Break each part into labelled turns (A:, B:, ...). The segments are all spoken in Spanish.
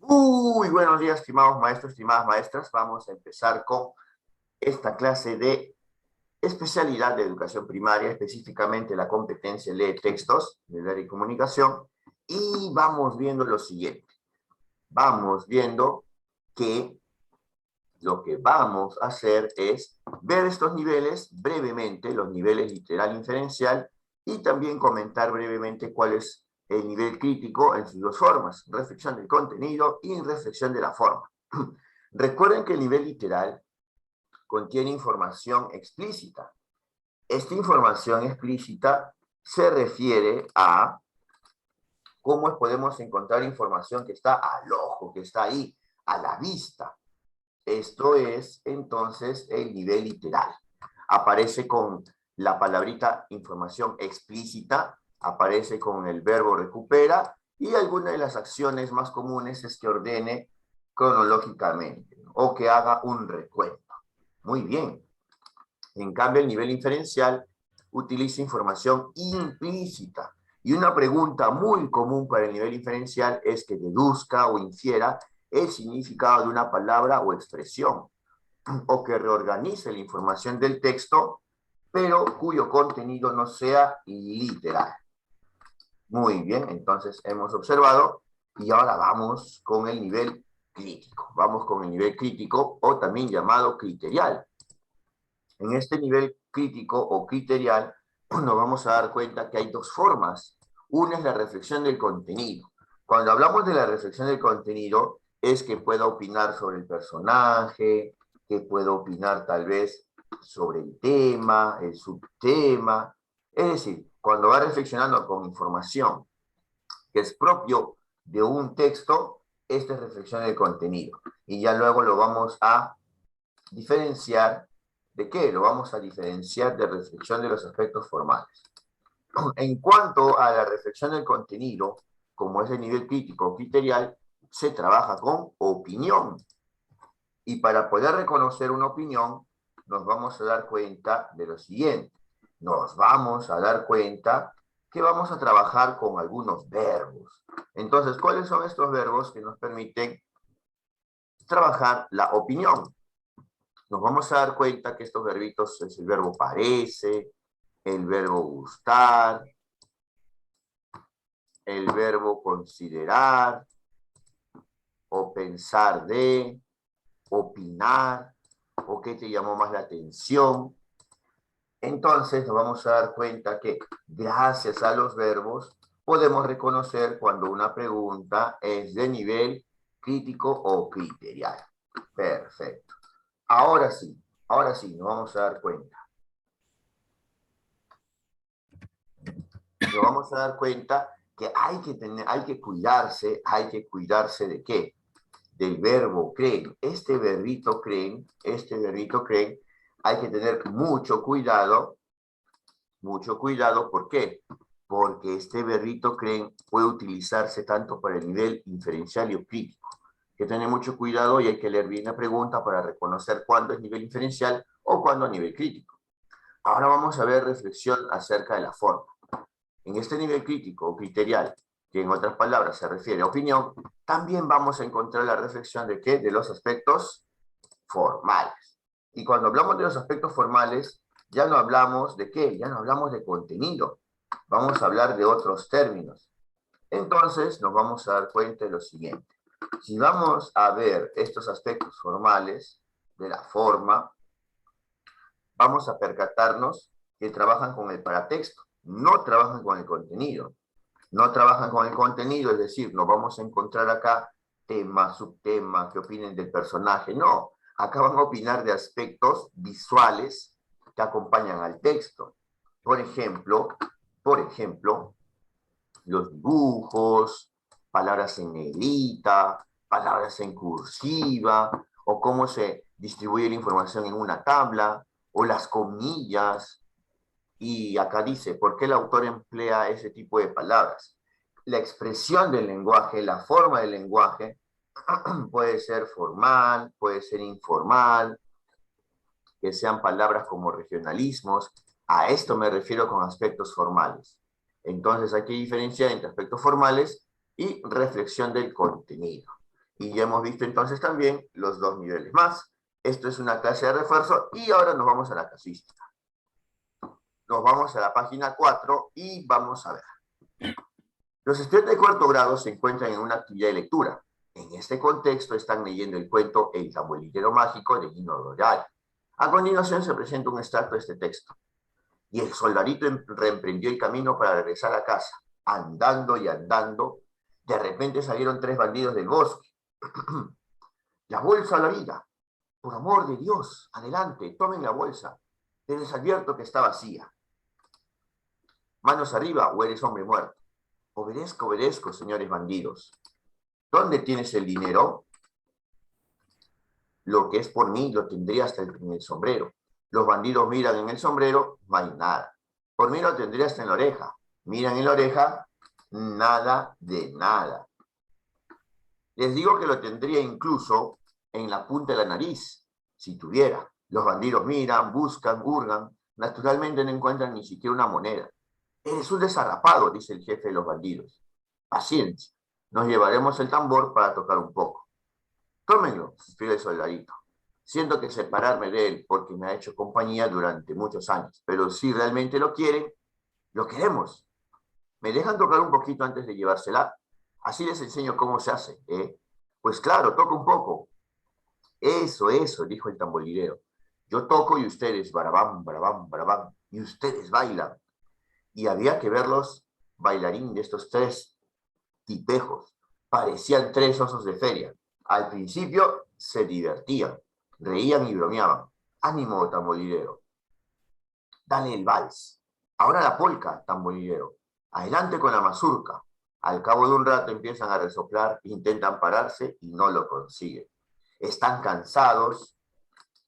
A: Muy buenos días, estimados maestros, estimadas maestras. Vamos a empezar con esta clase de especialidad de educación primaria, específicamente la competencia lee textos de leer y comunicación. Y vamos viendo lo siguiente. Vamos viendo que lo que vamos a hacer es ver estos niveles brevemente, los niveles literal inferencial, y también comentar brevemente cuál es el nivel crítico en sus dos formas, reflexión del contenido y reflexión de la forma. Recuerden que el nivel literal contiene información explícita. Esta información explícita se refiere a cómo podemos encontrar información que está al ojo, que está ahí, a la vista. Esto es entonces el nivel literal. Aparece con la palabrita información explícita, aparece con el verbo recupera, y alguna de las acciones más comunes es que ordene cronológicamente o que haga un recuento. Muy bien. En cambio, el nivel inferencial utiliza información implícita. Y una pregunta muy común para el nivel inferencial es que deduzca o infiera el significado de una palabra o expresión, o que reorganice la información del texto, pero cuyo contenido no sea literal. Muy bien, entonces hemos observado y ahora vamos con el nivel crítico. Vamos con el nivel crítico o también llamado criterial. En este nivel crítico o criterial nos vamos a dar cuenta que hay dos formas. Una es la reflexión del contenido. Cuando hablamos de la reflexión del contenido, es que pueda opinar sobre el personaje, que pueda opinar tal vez sobre el tema, el subtema. Es decir, cuando va reflexionando con información que es propio de un texto, esta es reflexión del contenido. Y ya luego lo vamos a diferenciar. ¿De qué? Lo vamos a diferenciar de reflexión de los aspectos formales. En cuanto a la reflexión del contenido, como es el nivel crítico o criterial, se trabaja con opinión. Y para poder reconocer una opinión, nos vamos a dar cuenta de lo siguiente. Nos vamos a dar cuenta que vamos a trabajar con algunos verbos. Entonces, ¿cuáles son estos verbos que nos permiten trabajar la opinión? Nos vamos a dar cuenta que estos verbitos es el verbo parece, el verbo gustar, el verbo considerar, o pensar de, opinar, o qué te llamó más la atención. Entonces nos vamos a dar cuenta que gracias a los verbos podemos reconocer cuando una pregunta es de nivel crítico o criterial. Perfecto. Ahora sí, nos vamos a dar cuenta. Nos vamos a dar cuenta que hay que cuidarse ¿de qué? Del verbo creen. Este verbito creen, hay que tener mucho cuidado, ¿por qué? Porque este verbito creen puede utilizarse tanto para el nivel inferencial y crítico. Hay que tener mucho cuidado y hay que leer bien la pregunta para reconocer cuándo es nivel inferencial o cuándo a nivel crítico. Ahora vamos a ver reflexión acerca de la forma. En este nivel crítico o criterial, que en otras palabras se refiere a opinión, también vamos a encontrar la reflexión de ¿qué? De los aspectos formales. Y cuando hablamos de los aspectos formales, ya no hablamos de qué, ya no hablamos de contenido, vamos a hablar de otros términos. Entonces nos vamos a dar cuenta de lo siguiente. Si vamos a ver estos aspectos formales de la forma, vamos a percatarnos que trabajan con el paratexto, no trabajan con el contenido. No trabajan con el contenido, es decir, no vamos a encontrar acá tema, subtema, que opinen del personaje, no. Acá van a opinar de aspectos visuales que acompañan al texto. Por ejemplo, los dibujos, palabras en negrita, palabras en cursiva, o cómo se distribuye la información en una tabla, o las comillas. Y acá dice, ¿por qué el autor emplea ese tipo de palabras? La expresión del lenguaje, la forma del lenguaje, puede ser formal, puede ser informal, que sean palabras como regionalismos. A esto me refiero con aspectos formales. Entonces hay que diferenciar entre aspectos formales y reflexión del contenido. Y ya hemos visto entonces también los dos niveles más. Esto es una clase de refuerzo y ahora nos vamos a la casuística. Nos vamos a la página 4 y vamos a ver. Los estudiantes de cuarto grado se encuentran en una actividad de lectura. En este contexto están leyendo el cuento El tamborilero mágico de Nino Doral. A continuación se presenta un extracto de este texto. Y el soldadito reemprendió el camino para regresar a casa. Andando y andando, de repente salieron 3 bandidos del bosque. La bolsa a la vida. Por amor de Dios, adelante, tomen la bolsa. Les advierto que está vacía. Manos arriba o eres hombre muerto. Obedezco, obedezco, señores bandidos. ¿Dónde tienes el dinero? Lo que es por mí lo tendría hasta en el sombrero. Los bandidos miran en el sombrero, no hay nada. Por mí lo tendría hasta en la oreja. Miran en la oreja, nada de nada. Les digo que lo tendría incluso en la punta de la nariz, si tuviera. Los bandidos miran, buscan, hurgan. Naturalmente no encuentran ni siquiera una moneda. Eres un desarrapado, dice el jefe de los bandidos. Paciencia, nos llevaremos el tambor para tocar un poco. Tómenlo, suspira el soldadito. Siento que separarme de él porque me ha hecho compañía durante muchos años, pero si realmente lo quieren, lo queremos. ¿Me dejan tocar un poquito antes de llevársela? Así les enseño cómo se hace, ¿eh? Pues claro, toca un poco. Eso, dijo el tamborilero. Yo toco y ustedes, barabán, barabán, barabán, y ustedes bailan. Y había que verlos bailarín de estos 3 tipejos. Parecían 3 osos de feria. Al principio se divertían, reían y bromeaban. Ánimo, tamborilero. Dale el vals. Ahora la polca, tamborilero. Adelante con la mazurca. Al cabo de un rato empiezan a resoplar, intentan pararse y no lo consiguen. Están cansados,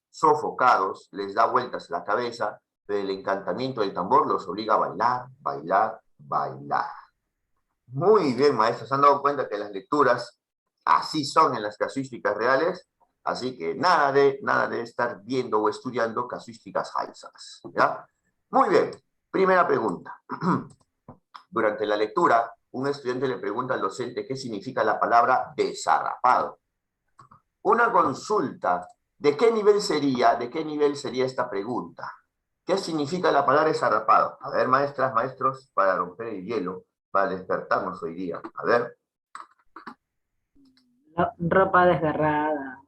A: sofocados, les da vueltas la cabeza, pero el encantamiento del tambor los obliga a bailar, bailar, bailar. Muy bien, maestros, se han dado cuenta que las lecturas así son en las casuísticas reales, así que nada de estar viendo o estudiando casuísticas falsas, ¿ya? Muy bien, primera pregunta. Durante la lectura, un estudiante le pregunta al docente qué significa la palabra desarrapado. Una consulta. ¿De qué nivel sería esta pregunta? ¿Qué significa la palabra desarrapado? A ver, maestras, maestros, para romper el hielo, para despertarnos hoy día. A ver.
B: Ropa desgarrada.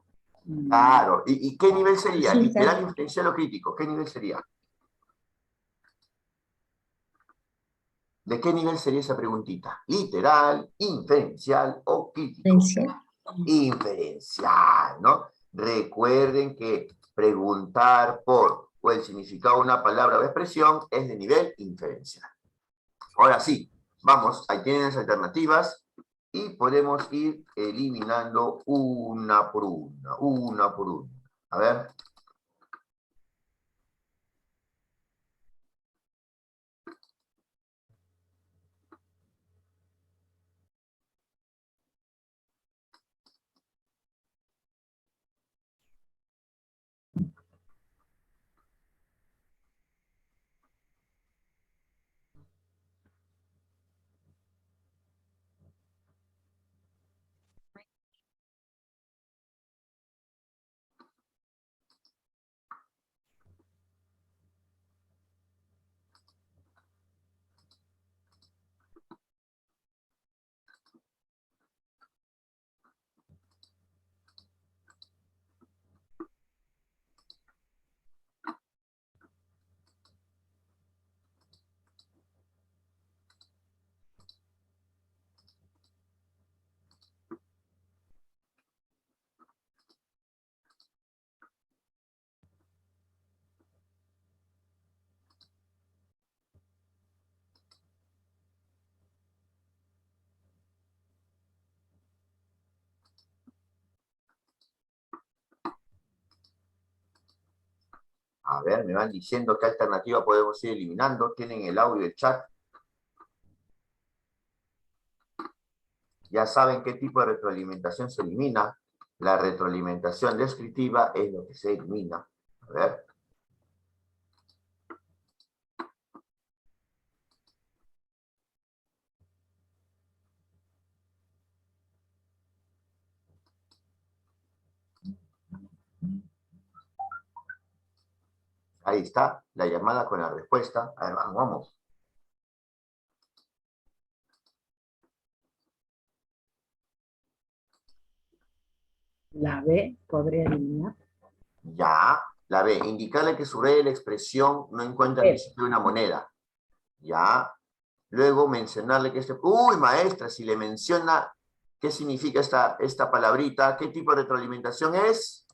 A: Claro. ¿Y qué nivel sería?
C: Sí,
A: ¿Literal, inferencial o crítico? ¿Qué nivel sería? ¿De qué nivel sería esa preguntita? ¿Literal, inferencial o crítico? Inferencial, ¿no? Recuerden que preguntar por o el significado de una palabra o expresión es de nivel inferencial. Ahora sí, vamos, ahí tienen las alternativas y podemos ir eliminando una por una. A ver. A ver, me van diciendo qué alternativa podemos ir eliminando. Tienen el audio del chat. Ya saben qué tipo de retroalimentación se elimina. La retroalimentación descriptiva es lo que se elimina. A ver. Ahí está, la llamada con la respuesta. A ver, vamos.
B: La B podría eliminar.
A: Ya, la B, indicarle que subraye la expresión no encuentra el principio de una moneda. Ya, luego mencionarle que uy, maestra, si le menciona qué significa esta palabrita, qué tipo de retroalimentación es.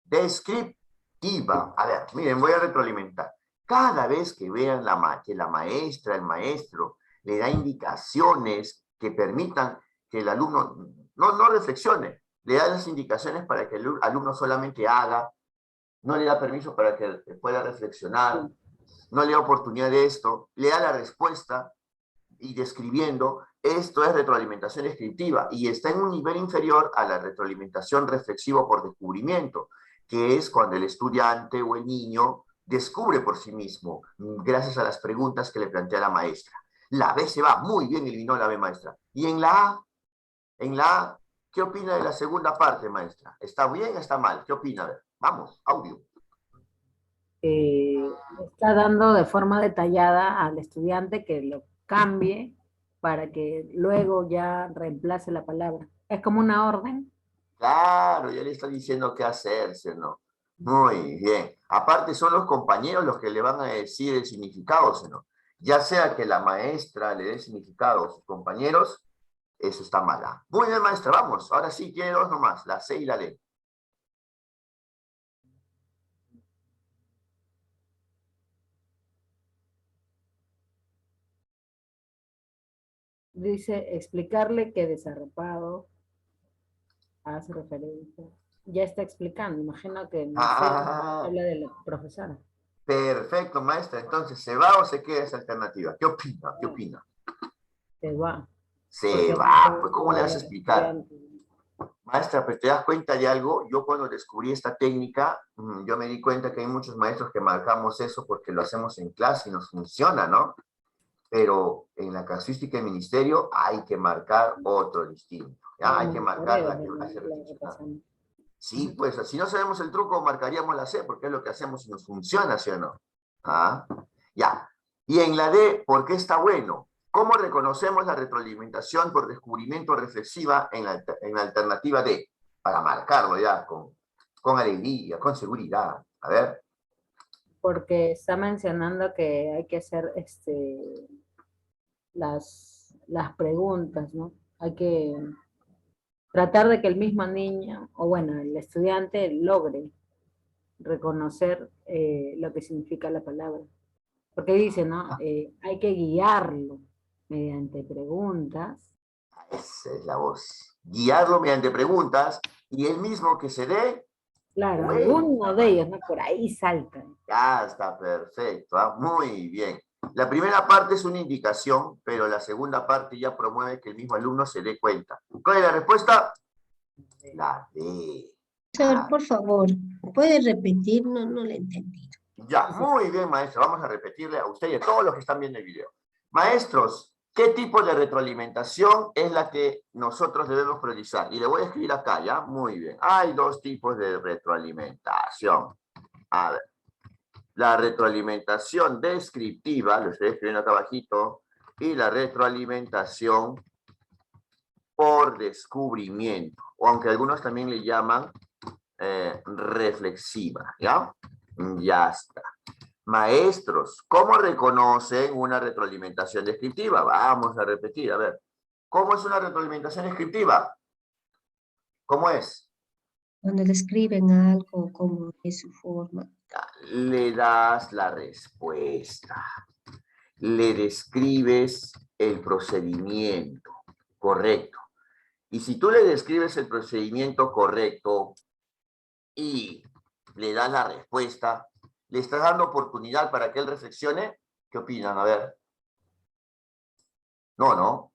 A: Descriptiva. A ver, miren, voy a retroalimentar. Cada vez que vean que la maestra, el maestro, le da indicaciones que permitan que el alumno no reflexione, le da las indicaciones para que el alumno solamente haga, no le da permiso para que pueda reflexionar, no le da oportunidad de esto, le da la respuesta y describiendo, esto es retroalimentación descriptiva y está en un nivel inferior a la retroalimentación reflexiva por descubrimiento, que es cuando el estudiante o el niño descubre por sí mismo, gracias a las preguntas que le plantea la maestra. La B se va, muy bien eliminó la B, maestra. Y en la A, ¿qué opina de la segunda parte, maestra? ¿Está bien o está mal? ¿Qué opina? A ver, vamos, audio.
B: Está dando de forma detallada al estudiante que lo cambie para que luego ya reemplace la palabra. Es como una orden.
A: Claro, ya le está diciendo qué hacerse, ¿no? Muy bien. Aparte son los compañeros los que le van a decir el significado, ¿no? Ya sea que la maestra le dé significado a sus compañeros, eso está mala. Muy bien, maestra, vamos. Ahora sí, tiene dos nomás, la C y la D.
B: Dice explicarle que desarropado hace referencia. Ya está explicando, imagino que en la C
A: Ah,
B: habla de la profesora.
A: perfecto, maestra. Entonces, ¿se va o se queda esa alternativa? ¿Qué opina? ¿Qué opina?
B: Se va,
A: Se
B: porque
A: va. Pues, ¿cómo le vas a
B: los
A: explicar?
B: estudiantes.
A: Maestra, pero te das cuenta de algo, yo cuando descubrí esta técnica, yo me di cuenta que hay muchos maestros que marcamos eso porque lo hacemos en clase y nos funciona, ¿no? Pero en la casuística del ministerio hay que marcar otro distinto, ¿ya?
B: Como
A: Hay que marcar
B: monitoreo,
A: la que hace
B: la
A: reflexionar.
B: repasamos.
A: Sí, pues si no sabemos el truco, marcaríamos la C, porque es lo que hacemos y nos funciona, ¿sí o no? ¿Ah? Ya. Y en la D, ¿por qué está bueno? ¿Cómo reconocemos la retroalimentación por descubrimiento reflexiva en la alternativa D? Para marcarlo ya con alegría, con seguridad. A ver.
B: Porque está mencionando que hay que hacer las preguntas, ¿no? Hay que tratar de que el mismo niño, o bueno, el estudiante logre reconocer lo que significa la palabra. Porque dice, ¿no? Hay que guiarlo mediante preguntas.
A: Esa es la voz. Guiarlo mediante preguntas y el mismo que se dé
B: Claro,
A: cuenta,
B: alguno de ellos, ¿no? Por ahí saltan.
A: ya está perfecto, ¿ah? Muy bien. La primera parte es una indicación, pero la segunda parte ya promueve que el mismo alumno se dé cuenta. ¿Cuál es la respuesta? La D.
C: Profesor,
A: Ah,
C: por favor, ¿puede repetir? No le entendí.
A: ya, muy bien, maestro. Vamos a repetirle a usted y a todos los que están viendo el video. Maestros, ¿qué tipo de retroalimentación es la que nosotros debemos priorizar? Y le voy a escribir acá, ¿ya? Muy bien. Hay dos tipos de retroalimentación. A ver. La retroalimentación descriptiva, lo estoy escribiendo acá abajito, y la retroalimentación por descubrimiento, o aunque algunos también le llaman reflexiva, ¿ya? Ya está. Maestros, ¿cómo reconocen una retroalimentación descriptiva? Vamos a repetir, a ver. ¿Cómo es una retroalimentación descriptiva? ¿Cómo es?
C: Cuando describen algo, cómo es su forma.
A: Le das la respuesta. Le describes el procedimiento correcto. Y si tú le describes el procedimiento correcto y le das la respuesta, le estás dando oportunidad para que él reflexione. ¿Qué opinan? A ver. No.
C: No.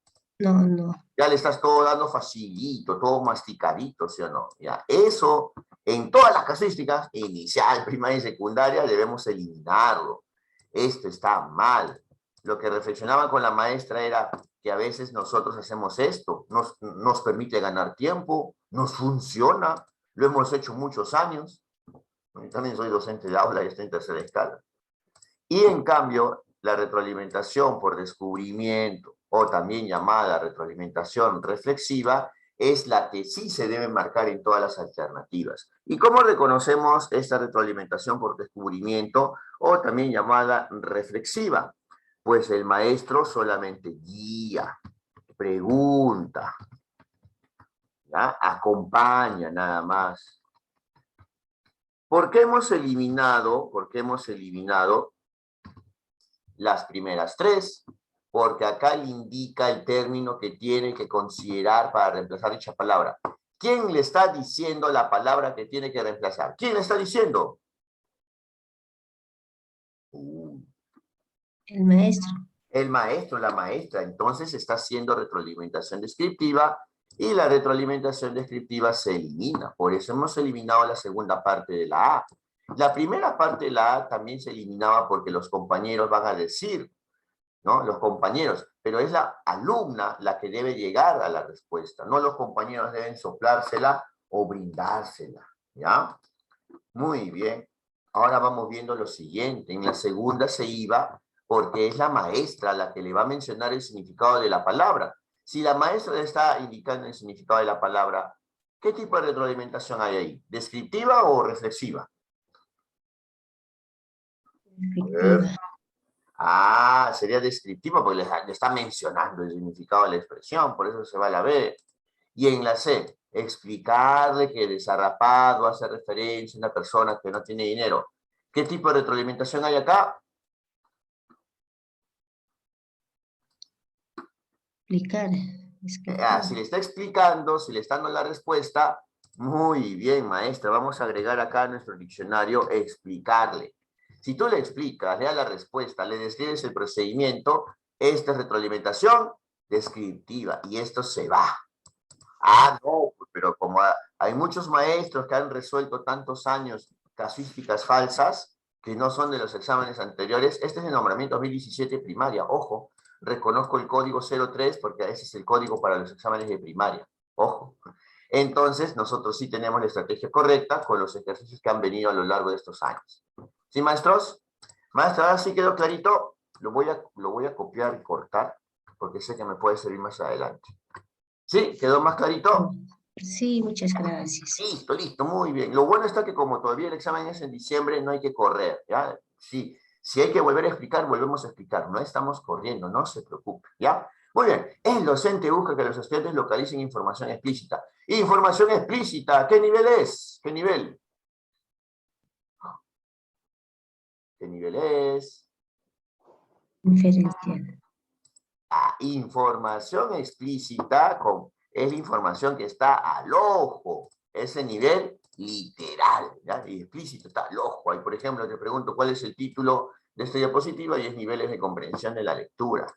A: Ya le estás todo dando facilito, todo masticadito, ¿sí o no? Ya, eso, en todas las casuísticas, inicial, primaria y secundaria, debemos eliminarlo. Esto está mal. Lo que reflexionaba con la maestra era que a veces nosotros hacemos esto, nos permite ganar tiempo, nos funciona, lo hemos hecho muchos años, Yo también soy docente de aula y estoy en tercera escala. Y en cambio, la retroalimentación por descubrimiento, o también llamada retroalimentación reflexiva, es la que sí se debe marcar en todas las alternativas. ¿Y cómo reconocemos esta retroalimentación por descubrimiento, o también llamada reflexiva? Pues el maestro solamente guía, pregunta, ¿ya? Acompaña nada más. ¿Por qué hemos eliminado las primeras tres? Porque acá le indica el término que tiene que considerar para reemplazar dicha palabra. ¿Quién le está diciendo la palabra que tiene que reemplazar? ¿Quién le está diciendo?
C: El maestro.
A: El maestro, la maestra. Entonces está haciendo retroalimentación descriptiva y la retroalimentación descriptiva se elimina. Por eso hemos eliminado la segunda parte de la A. La primera parte de la A también se eliminaba porque los compañeros van a decir, ¿no? Los compañeros, pero es la alumna la que debe llegar a la respuesta, no los compañeros deben soplársela o brindársela, ¿ya? Muy bien. Ahora vamos viendo lo siguiente. En la segunda se iba porque es la maestra la que le va a mencionar el significado de la palabra. Si la maestra le está indicando el significado de la palabra, ¿qué tipo de retroalimentación hay ahí? ¿Descriptiva o reflexiva?
C: Descriptiva.
A: Ah, sería descriptiva porque le está mencionando el significado de la expresión, por eso se va a la B. Y en la C, explicarle que desarrapado hace referencia a una persona que no tiene dinero. ¿Qué tipo de retroalimentación hay acá?
C: Explicar.
A: Si le está explicando, si le está dando la respuesta, muy bien, maestra, vamos a agregar acá a nuestro diccionario explicarle. Si tú le explicas, le das la respuesta, le describes el procedimiento, esta es retroalimentación descriptiva y esto se va. Ah, no, pero como hay muchos maestros que han resuelto tantos años casuísticas falsas que no son de los exámenes anteriores, este es el nombramiento 2017 primaria, ojo, reconozco el código 03 porque ese es el código para los exámenes de primaria, ojo. Entonces, nosotros sí tenemos la estrategia correcta con los ejercicios que han venido a lo largo de estos años. ¿Sí, maestros? Maestra, ahora sí quedó clarito, lo voy a copiar y cortar porque sé que me puede servir más adelante. ¿Sí? ¿Quedó más clarito?
C: Sí, muchas gracias.
A: Listo, listo, muy bien. Lo bueno está que como todavía el examen es en diciembre, no hay que correr, ¿ya? Sí, si hay que volver a explicar, volvemos a explicar. No estamos corriendo, no se preocupe, ¿ya? Muy bien. El docente busca que los estudiantes localicen información explícita. Información explícita, ¿qué nivel es? ¿Qué nivel? ¿Qué nivel es?
C: Inferencial.
A: Información explícita es la información que está al ojo, ese nivel literal, ¿ya? Y explícito está al ojo. Ahí, por ejemplo, te pregunto cuál es el título de esta diapositiva y es niveles de comprensión de la lectura.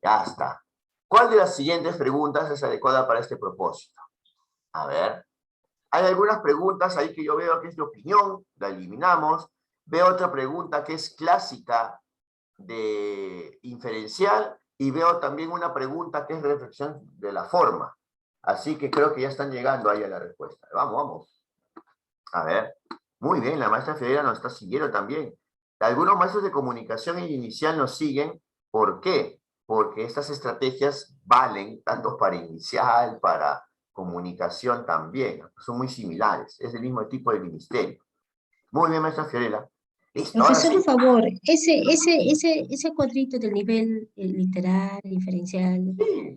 A: Ya está. ¿Cuál de las siguientes preguntas es adecuada para este propósito? A ver. Hay algunas preguntas ahí que yo veo que es de opinión, la eliminamos. Veo otra pregunta que es clásica de inferencial y veo también una pregunta que es reflexión de la forma. Así que creo que ya están llegando ahí a la respuesta. Vamos, vamos. A ver. Muy bien, la maestra Federa nos está siguiendo también. Algunos maestros de comunicación inicial nos siguen. ¿Por qué? Porque estas estrategias valen tanto para inicial, para comunicación también. Son muy similares. Es el mismo tipo de ministerio. Muy bien, maestra Fiorella. Listo, ahora
C: Profesor,
A: sí.
C: por favor, ese cuadrito del nivel literal, diferencial,
A: Sí,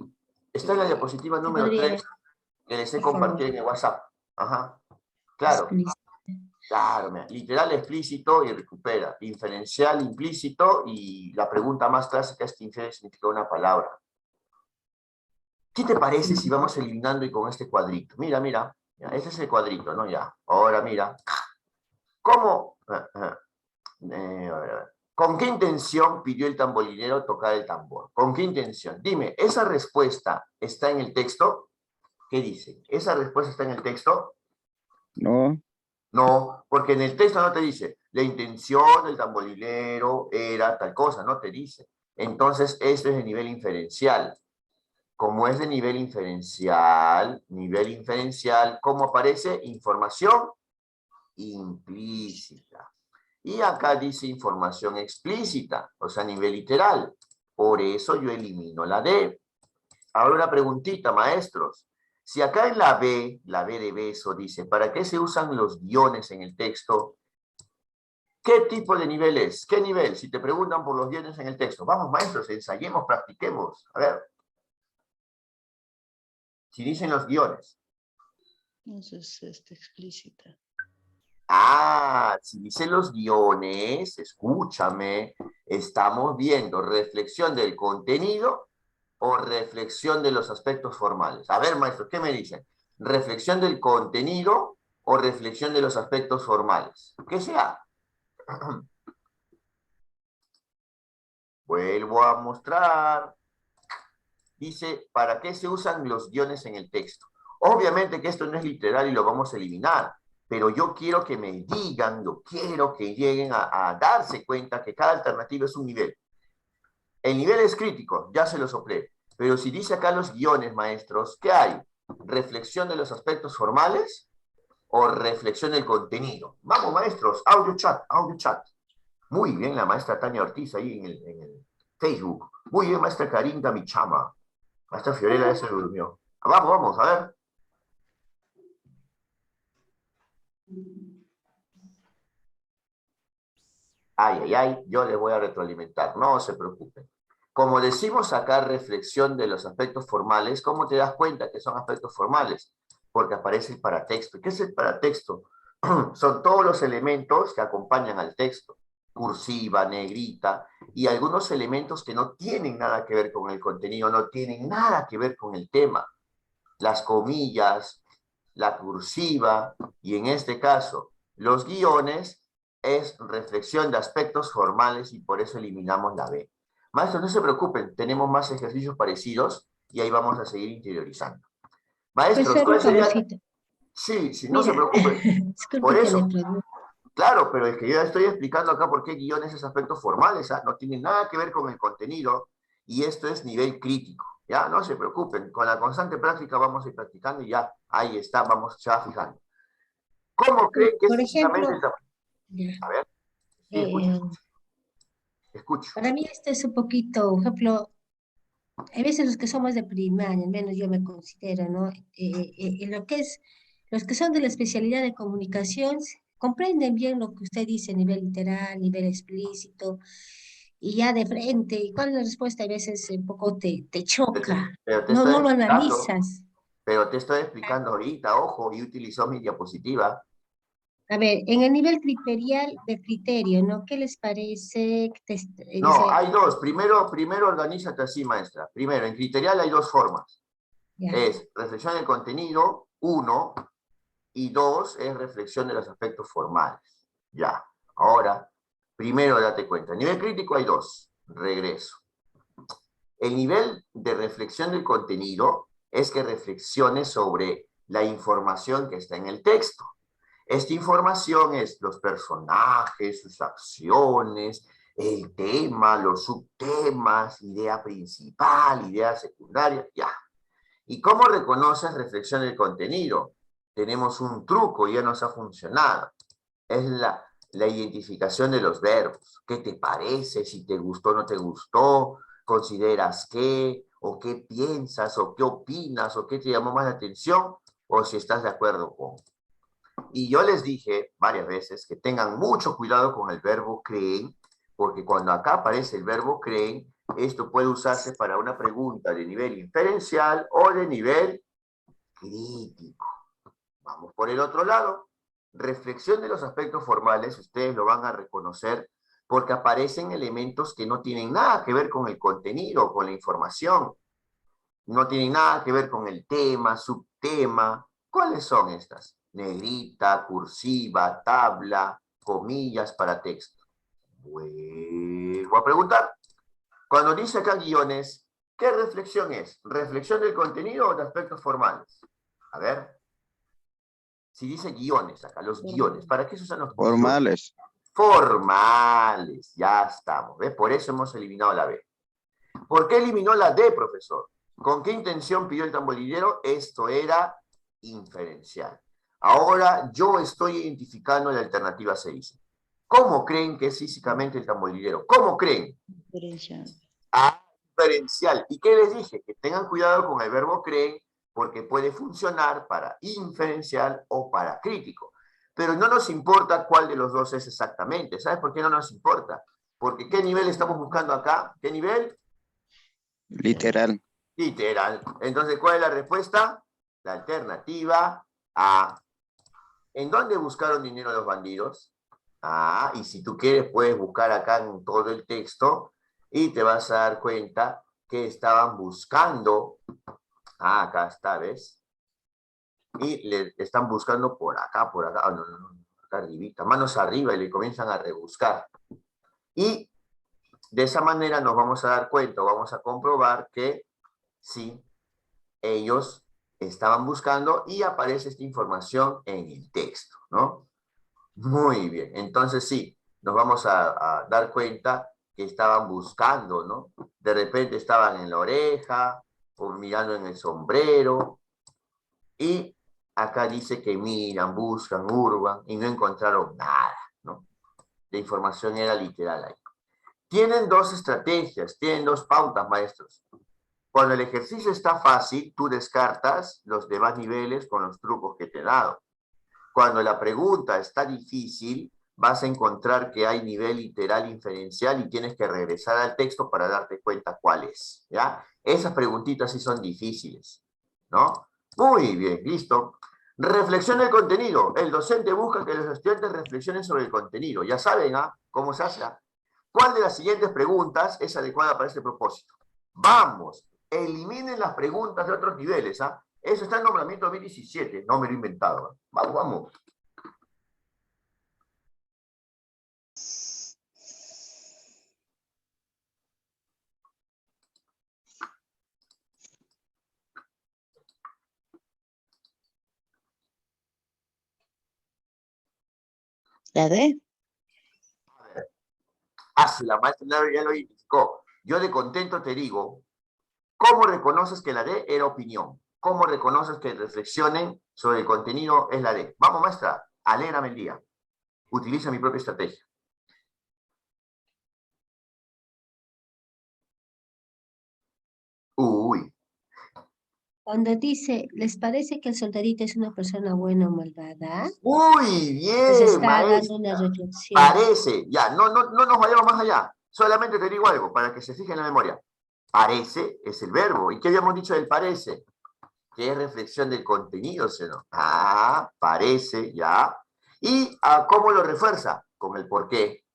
A: está en la diapositiva
C: ¿se
A: número
C: podría,
A: 3 que les he
C: por favor,
A: compartido en el WhatsApp. Ajá. Claro,
C: explícito?
A: claro. Mira, literal explícito y recupera. Inferencial implícito y la pregunta más clásica es que infiere el significado de una palabra. ¿Qué te parece si vamos eliminando y con este cuadrito? Mira, mira. Ya, este es el cuadrito, ¿no? Ya. Ahora mira. ¿Cómo? A ver. ¿Con qué intención pidió el tamborilero tocar el tambor? ¿Con qué intención? Dime, ¿esa respuesta está en el texto? ¿Qué dice? ¿Esa respuesta está en el texto?
D: No,
A: No, porque en el texto no te dice, la intención del tamborilero era tal cosa, no te dice. Entonces, esto es de nivel inferencial. Como es de nivel inferencial, ¿cómo aparece? Información implícita. Y acá dice información explícita, o sea, a nivel literal. Por eso yo elimino la D. Ahora una preguntita, maestros. Si acá en la B de beso dice, ¿para qué se usan los guiones en el texto? ¿Qué tipo de nivel es? ¿Qué nivel? Si te preguntan por los guiones en el texto. Vamos, maestros, ensayemos, practiquemos. A ver. Si dicen los guiones.
D: Entonces, explícita.
A: Ah, si dicen los guiones, escúchame, estamos viendo reflexión del contenido o reflexión de los aspectos formales. A ver, maestros, ¿qué me dicen? ¿Reflexión del contenido o reflexión de los aspectos formales? ¿Qué sea? Vuelvo a mostrar. Dice, ¿para qué se usan los guiones en el texto? Obviamente que esto no es literal y lo vamos a eliminar, pero yo quiero que me digan, yo quiero que lleguen a darse cuenta que cada alternativa es un nivel. El nivel es crítico, ya se lo soplé, pero si dice acá los guiones, maestros, ¿qué hay? ¿Reflexión de los aspectos formales o reflexión del contenido? Vamos, maestros, audio chat, audio chat. Muy bien, la maestra Tania Ortiz ahí en el Facebook. Muy bien, maestra Karinda Michama. Maestra Fiorella ya se durmió. Vamos, vamos, a ver. Ay, ay, ay, yo les voy a retroalimentar, no se preocupen. Como decimos acá, reflexión de los aspectos formales, ¿cómo te das cuenta que son aspectos formales? Porque aparece el paratexto. ¿Qué es el paratexto? Son todos los elementos que acompañan al texto. Cursiva, negrita, y algunos elementos que no tienen nada que ver con el contenido, no tienen nada que ver con el tema. Las comillas, la cursiva, y en este caso, los guiones, es reflexión de aspectos formales y por eso eliminamos la B. Maestros, no se preocupen, tenemos más ejercicios parecidos y ahí vamos a seguir interiorizando. Maestros,
C: Profesor,
A: ¿cuál
C: un
A: sería?
C: favorcito.
A: Sí, sí, no se
C: Mira,
A: preocupen. Por
C: disculpe que le
A: eso,
C: pregunte.
A: claro, pero es que yo ya estoy explicando acá por qué guiones es aspectos formales, ¿ah? No tienen nada que ver con el contenido y esto es nivel crítico, ¿ya? No se preocupen, con la constante práctica vamos a ir practicando y ya, ahí está, vamos ya fijando. ¿Cómo creen que es
C: Por
A: físicamente
C: ejemplo,
A: el tamaño?
C: ya,
A: A ver, sí, escucho,
C: eh,
A: escucho.
C: para mí esto es un poquito, por ejemplo, hay veces los que somos de primaria, al menos yo me considero, ¿no? En lo que es, los que son de la especialidad de comunicación comprenden bien lo que usted dice a nivel literal, nivel explícito, y ya de frente, y cuál es la respuesta a veces un poco te choca,
A: Pero te
C: no,
A: estoy
C: no lo
A: explicando,
C: analizas.
A: pero te estoy explicando ahorita, ojo, y utilizó mi diapositiva.
C: A ver, en el nivel criterial de criterio, ¿no? ¿Qué les parece?
A: No, hay dos. Primero organízate así, maestra. Primero, en criterial hay dos formas.
C: Ya.
A: Es reflexión del contenido, uno, y dos, es reflexión de los aspectos formales. Ya. Ahora, primero date cuenta. En nivel crítico hay dos. Regreso. El nivel de reflexión del contenido es que reflexione sobre la información que está en el texto. Esta información es los personajes, sus acciones, el tema, los subtemas, idea principal, idea secundaria, ya. ¿Y cómo reconoces reflexión del contenido? Tenemos un truco, ya nos ha funcionado. Es la identificación de los verbos. ¿Qué te parece? Si te gustó o no te gustó, consideras qué, o qué piensas, o qué opinas, o qué te llamó más la atención, o si estás de acuerdo con. Y yo les dije varias veces que tengan mucho cuidado con el verbo creen, porque cuando acá aparece el verbo creen, esto puede usarse para una pregunta de nivel inferencial o de nivel crítico. Vamos por el otro lado. Reflexión de los aspectos formales, ustedes lo van a reconocer porque aparecen elementos que no tienen nada que ver con el contenido, con la información. No tienen nada que ver con el tema, subtema. ¿Cuáles son estas? Negrita, cursiva, tabla, comillas para texto. Vuelvo a preguntar. Cuando dice acá guiones, ¿qué reflexión es? ¿Reflexión del contenido o de aspectos formales? A ver. Si dice guiones acá, los guiones. ¿Para qué se usan los guiones?
E: Formales.
A: Formales. Ya estamos. ¿Ves? Por eso hemos eliminado la B. ¿Por qué eliminó la D, profesor? ¿Con qué intención pidió el tamborilero? Esto era inferencial. Ahora yo estoy identificando la alternativa 6. ¿Cómo creen que es físicamente el tamborilero? ¿Cómo creen?
D: Diferencial.
A: Diferencial. ¿Y qué les dije? Que tengan cuidado con el verbo creen, porque puede funcionar para inferencial o para crítico. Pero no nos importa cuál de los dos es exactamente. ¿Sabes por qué no nos importa? Porque ¿qué nivel estamos buscando acá? ¿Qué nivel?
E: Literal.
A: Literal. Entonces, ¿cuál es la respuesta? La alternativa A. ¿En dónde buscaron dinero los bandidos? Ah, y si tú quieres puedes buscar acá en todo el texto y te vas a dar cuenta que estaban buscando, acá está, ¿ves? Y le están buscando por acá, no, acá arribita, manos arriba, y le comienzan a rebuscar. Y de esa manera nos vamos a dar cuenta, vamos a comprobar que sí, ellos estaban buscando y aparece esta información en el texto, ¿no? Muy bien, entonces sí, nos vamos a dar cuenta que estaban buscando, ¿no? De repente estaban en la oreja, o mirando en el sombrero, y acá dice que miran, buscan, hurgan, y no encontraron nada, ¿no? La información era literal ahí. Tienen dos estrategias, tienen dos pautas, maestros. Cuando el ejercicio está fácil, tú descartas los demás niveles con los trucos que te he dado. Cuando la pregunta está difícil, vas a encontrar que hay nivel literal inferencial y tienes que regresar al texto para darte cuenta cuál es, ¿ya? Esas preguntitas sí son difíciles, ¿no? Muy bien, listo. Reflexión del contenido. El docente busca que los estudiantes reflexionen sobre el contenido. Ya saben, ¿ah? ¿Cómo se hace? ¿Cuál de las siguientes preguntas es adecuada para este propósito? Vamos, eliminen las preguntas de otros niveles, ¿ah? Eso está en nombramiento 2017, no me lo he inventado. Vamos, vamos.
D: ¿La D?
A: Si la maestra ya lo indicó. Yo de contento te digo, ¿cómo reconoces que la D era opinión? ¿Cómo reconoces que reflexionen sobre el contenido es la D? Vamos, maestra, alégrame el día. Utiliza mi propia estrategia. Uy.
C: Cuando dice, ¿les parece que el soldadito es una persona buena o malvada?
A: Muy
C: Pues
A: bien,
C: está dando una
A: maestra.
C: reflexión.
A: Parece, ya, no nos vayamos más allá. Solamente te digo algo para que se fije en la memoria. Parece es el verbo. ¿Y qué habíamos dicho del parece? Que es reflexión del contenido, ¿sí o no? Ah, parece, ya. ¿Y cómo lo refuerza? Con el por qué.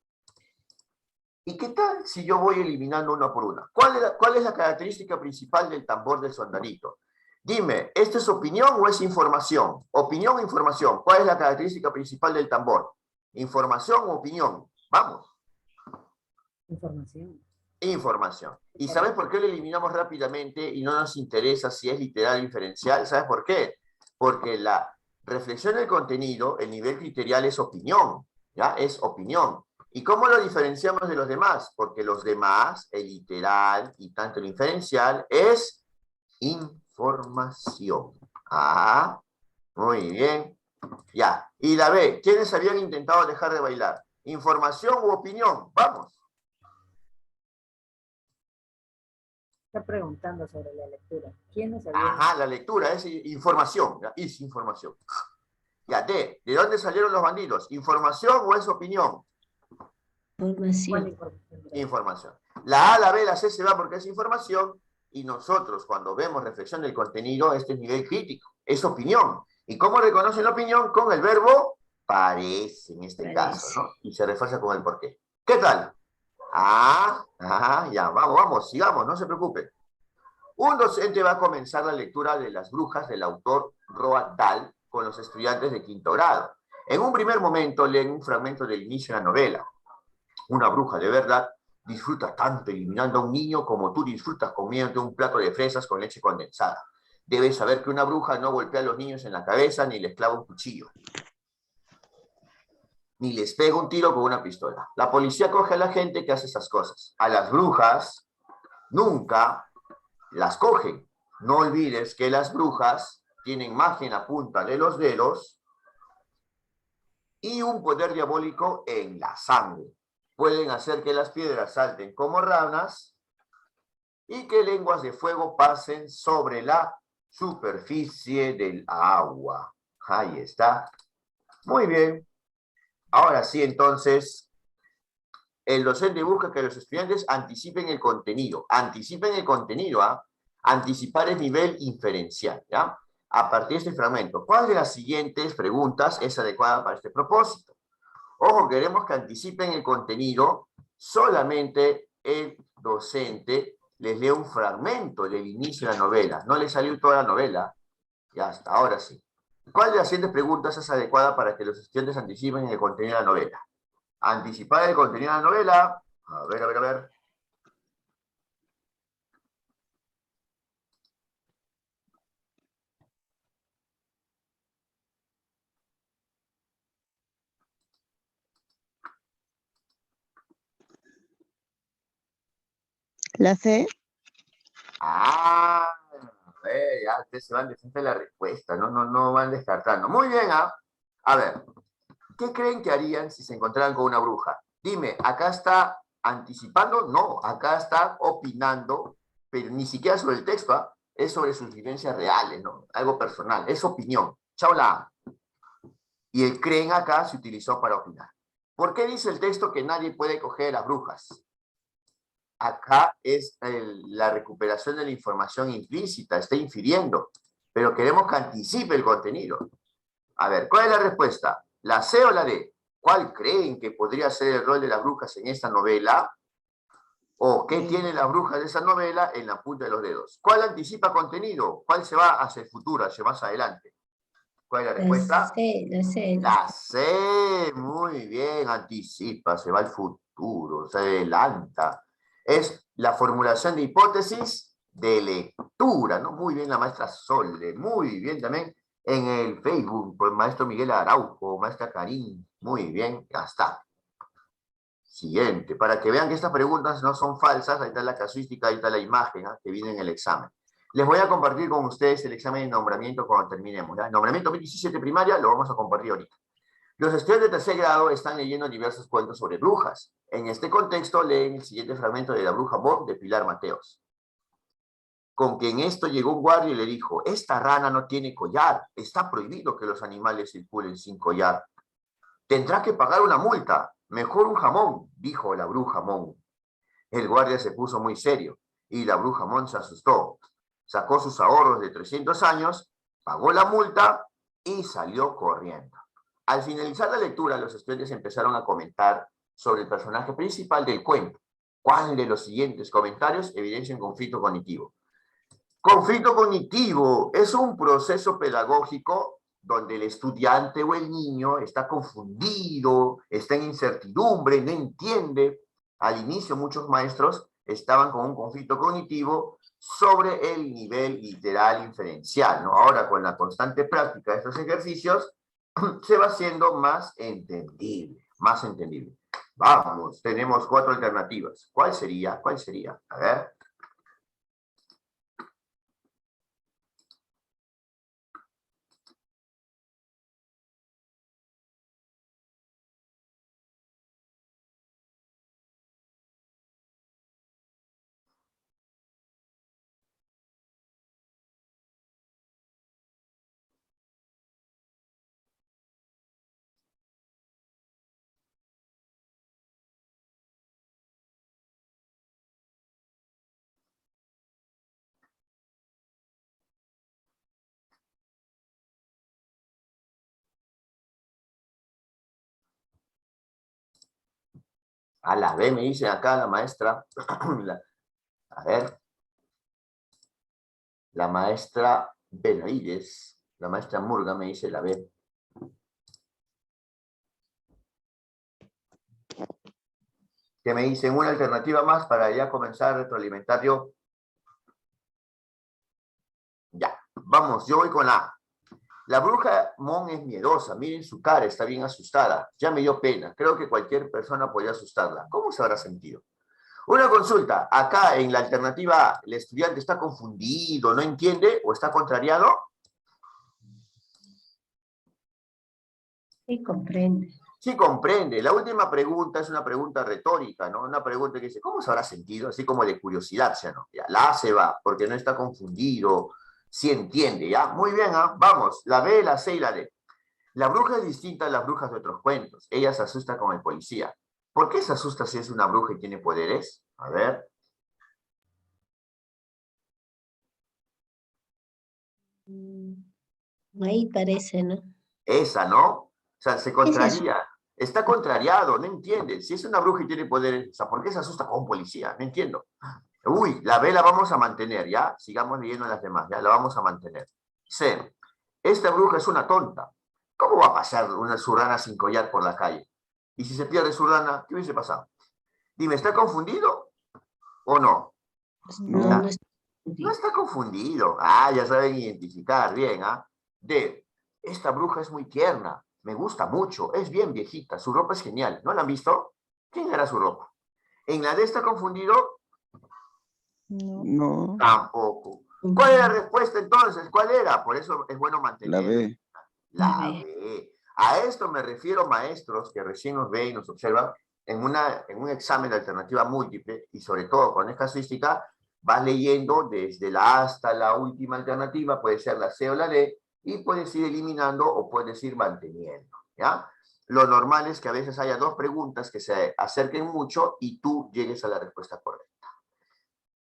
A: ¿Y qué tal si yo voy eliminando una por una? ¿Cuál es la característica principal del tambor del soldadito? Dime, ¿esto es opinión o es información? Opinión o información. ¿Cuál es la característica principal del tambor? ¿Información o opinión? Vamos.
B: Información.
A: Información. ¿Y sabes por qué lo eliminamos rápidamente y no nos interesa si es literal o inferencial? ¿Sabes por qué? Porque la reflexión del contenido, el nivel criterial es opinión, ¿ya? Es opinión. ¿Y cómo lo diferenciamos de los demás? Porque los demás, el literal y tanto el inferencial, es información. Ah, muy bien. Ya. Y la B, ¿quiénes habían intentado dejar de bailar? ¿Información u opinión? Vamos.
B: Está preguntando sobre la lectura. ¿Quiénes habían?
A: Ajá, la lectura es información, ¿ya? Es información. Ya, D, ¿de dónde salieron los bandidos? ¿Información o es opinión?
B: ¿Cuál
C: Información.
B: información?
A: Información. La A, la B, la C se va porque es información y nosotros cuando vemos reflexión del contenido, este es nivel crítico, es opinión. ¿Y cómo reconocen la opinión? Con el verbo parece, en este caso, ¿no? Y se refuerza con el porqué. ¿Qué tal? Ya, vamos, sigamos, no se preocupe. Un docente va a comenzar la lectura de Las brujas del autor Roald Dahl con los estudiantes de quinto grado. En un primer momento leen un fragmento del inicio de la novela. Una bruja de verdad disfruta tanto eliminando a un niño como tú disfrutas comiéndote un plato de fresas con leche condensada. Debes saber que una bruja no golpea a los niños en la cabeza ni les clava un cuchillo, ni les pega un tiro con una pistola. La policía coge a la gente que hace esas cosas. A las brujas nunca las cogen. No olvides que las brujas tienen magia en la punta de los dedos y un poder diabólico en la sangre. Pueden hacer que las piedras salten como ranas y que lenguas de fuego pasen sobre la superficie del agua. Ahí está. Muy bien. Ahora sí, entonces, el docente busca que los estudiantes anticipen el contenido. Anticipen el contenido, ¿ah? Anticipar el nivel inferencial, ¿ya? A partir de este fragmento, ¿cuál de las siguientes preguntas es adecuada para este propósito? Ojo, queremos que anticipen el contenido. Solamente el docente les lee un fragmento del inicio de la novela. No les salió toda la novela. Ya está, ahora sí. ¿Cuál de las siguientes preguntas es adecuada para que los estudiantes anticipen el contenido de la novela? Anticipar el contenido de la novela. A ver, a ver, a ver.
D: La C.
A: Ah, a ver, ya ustedes se van de frente a la respuesta, no van descartando. Muy bien, ¿ah? A ver, ¿qué creen que harían si se encontraran con una bruja? Dime, ¿acá está anticipando? No, acá está opinando, pero ni siquiera sobre el texto, ¿ah? Es sobre sus vivencias reales, ¿no? Algo personal, es opinión. Chao la A. Y el creen acá se utilizó para opinar. ¿Por qué dice el texto que nadie puede coger a las brujas? Acá es la recuperación de la información implícita, está infiriendo, pero queremos que anticipe el contenido. A ver, ¿cuál es la respuesta? ¿La C o la D? ¿Cuál creen que podría ser el rol de las brujas en esta novela? ¿O qué tienen las brujas de esa novela en la punta de los dedos? ¿Cuál anticipa contenido? ¿Cuál se va hacia el futuro, hacia más adelante? ¿Cuál es la respuesta? La C, muy bien, anticipa, se va al futuro, se adelanta. Es la formulación de hipótesis de lectura, ¿no? Muy bien la maestra Sole, muy bien también en el Facebook, por el maestro Miguel Araujo, maestra Karim, muy bien, ya está. Siguiente, para que vean que estas preguntas no son falsas, ahí está la casuística, ahí está la imagen, ¿eh? Que viene en el examen. Les voy a compartir con ustedes el examen de nombramiento cuando terminemos, ¿ya? El nombramiento 2017 primaria lo vamos a compartir ahorita. Los estudiantes de tercer grado están leyendo diversos cuentos sobre brujas. En este contexto leen el siguiente fragmento de La bruja Bob de Pilar Mateos. Con que en esto llegó un guardia y le dijo, esta rana no tiene collar, está prohibido que los animales circulen sin collar. Tendrá que pagar una multa, mejor un jamón, dijo la bruja Mon. El guardia se puso muy serio y la bruja Mon se asustó. Sacó sus ahorros de 300 años, pagó la multa y salió corriendo. Al finalizar la lectura, los estudiantes empezaron a comentar sobre el personaje principal del cuento. ¿Cuál de los siguientes comentarios evidencia un conflicto cognitivo? Conflicto cognitivo es un proceso pedagógico donde el estudiante o el niño está confundido, está en incertidumbre, no entiende. Al inicio muchos maestros estaban con un conflicto cognitivo sobre el nivel literal inferencial, ¿no? Ahora, con la constante práctica de estos ejercicios, se va haciendo más entendible, más entendible. Vamos, tenemos 4 alternativas. ¿Cuál sería? ¿Cuál sería? A ver. A la B me dice acá la maestra, a ver, la maestra Benavides, la maestra Murga me dice la B. Que me dicen una alternativa más para ya comenzar a retroalimentar yo. Ya, vamos, yo voy con la A. La bruja Mon es miedosa, miren su cara, está bien asustada. Ya me dio pena, creo que cualquier persona podría asustarla. ¿Cómo se habrá sentido? Una consulta, acá en la alternativa A, ¿el estudiante está confundido, no entiende o está contrariado?
C: Sí, comprende.
A: Sí comprende. La última pregunta es una pregunta retórica, ¿no? Una pregunta que dice, ¿cómo se habrá sentido? Así como de curiosidad, ¿ya no? Ya, la A se va, porque no está confundido, sí entiende, ¿ya? Muy bien, ¿ah? Vamos, la B, la C y la D. La bruja es distinta a las brujas de otros cuentos. Ella se asusta con el policía. ¿Por qué se asusta si es una bruja y tiene poderes? A ver.
C: Ahí parece, ¿no?
A: Esa, ¿no? O sea, se
C: Es eso.
A: contraría. Está contrariado, no entiende. Si es una bruja y tiene poderes, o sea, ¿por qué se asusta con un policía? No entiendo. Uy, la B la vamos a mantener, ¿ya? Sigamos leyendo las demás, ¿ya? La vamos a mantener. C. Esta bruja es una tonta. ¿Cómo va a pasar su rana sin collar por la calle? Y si se pierde su rana, ¿qué hubiese pasado? Dime, ¿está confundido o no?
C: No,
A: Ya.
C: no es.
A: No está confundido. Ah, ya saben identificar bien, ¿ah? D. Esta bruja es muy tierna. Me gusta mucho. Es bien viejita. Su ropa es genial. ¿No la han visto? ¿Quién era su ropa? En la D está confundido.
D: No.
E: No,
A: Tampoco. ¿Cuál era la respuesta entonces? ¿Cuál era? Por eso es bueno
E: la
A: mantener
E: B.
A: la B. A esto me refiero, maestros, que recién nos ven y nos observan en un examen de alternativa múltiple, y sobre todo con esta casuística, vas leyendo desde la A hasta la última alternativa, puede ser la C o la D, y puedes ir eliminando o puedes ir manteniendo, ¿ya? Lo normal es que a veces haya dos preguntas que se acerquen mucho y tú llegues a la respuesta correcta.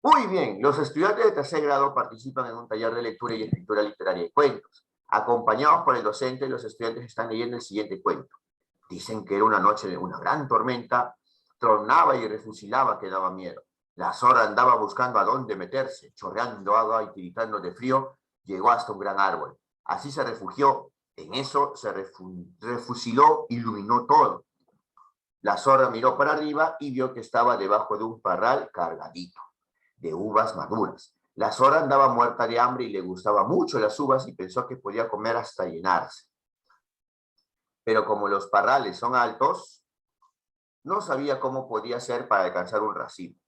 A: Muy bien, los estudiantes de tercer grado participan en un taller de lectura y escritura literaria de cuentos. Acompañados por el docente, los estudiantes están leyendo el siguiente cuento. Dicen que era una noche de una gran tormenta, tronaba y refusilaba que daba miedo. La zorra andaba buscando a dónde meterse, chorreando agua y tiritando de frío, llegó hasta un gran árbol. Así se refugió, en eso se refusiló, iluminó todo. La zorra miró para arriba y vio que estaba debajo de un parral cargadito de uvas maduras. La zorra andaba muerta de hambre y le gustaban mucho las uvas y pensó que podía comer hasta llenarse. Pero como los parrales son altos, no sabía cómo podía hacer para alcanzar un racimo.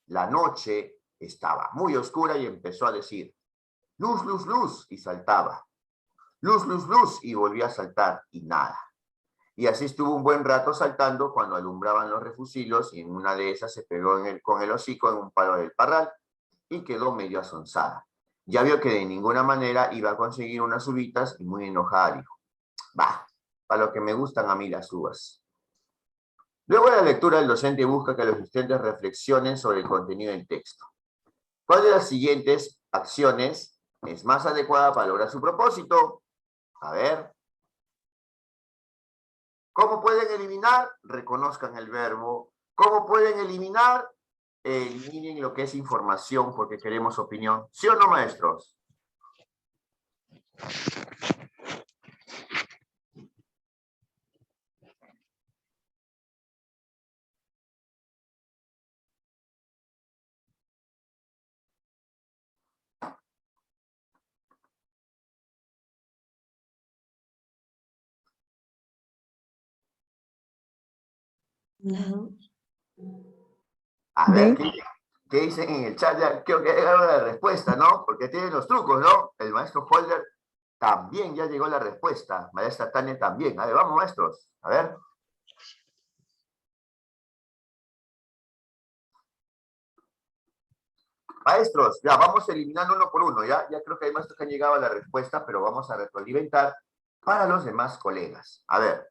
A: La noche estaba muy oscura y empezó a decir, luz, luz, luz, y saltaba. Luz, luz, luz, y volvía a saltar, y nada. Y así estuvo un buen rato saltando cuando alumbraban los refusilos, y en una de esas se pegó con el hocico en un palo del parral, y quedó medio asonsada. Ya vio que de ninguna manera iba a conseguir unas uvitas y muy enojada dijo, bah, para lo que me gustan a mí las uvas. Luego de la lectura, el docente busca que los estudiantes reflexionen sobre el contenido del texto. ¿Cuál de las siguientes acciones es más adecuada para lograr su propósito? A ver. ¿Cómo pueden eliminar? Reconozcan el verbo. ¿Cómo pueden eliminar? Eliminen lo que es información porque queremos opinión. ¿Sí o no, maestros?
C: No.
A: A ver, ¿qué dicen en el chat? Ya creo que llegaron a la respuesta, ¿no? Porque tienen los trucos, ¿no? El maestro Holder también ya llegó a la respuesta. Maestra Tania también. A ver, vamos, maestros. A ver. Maestros, ya vamos eliminando uno por uno, ¿ya? Ya creo que hay maestros que han llegado a la respuesta, pero vamos a retroalimentar para los demás colegas. A ver.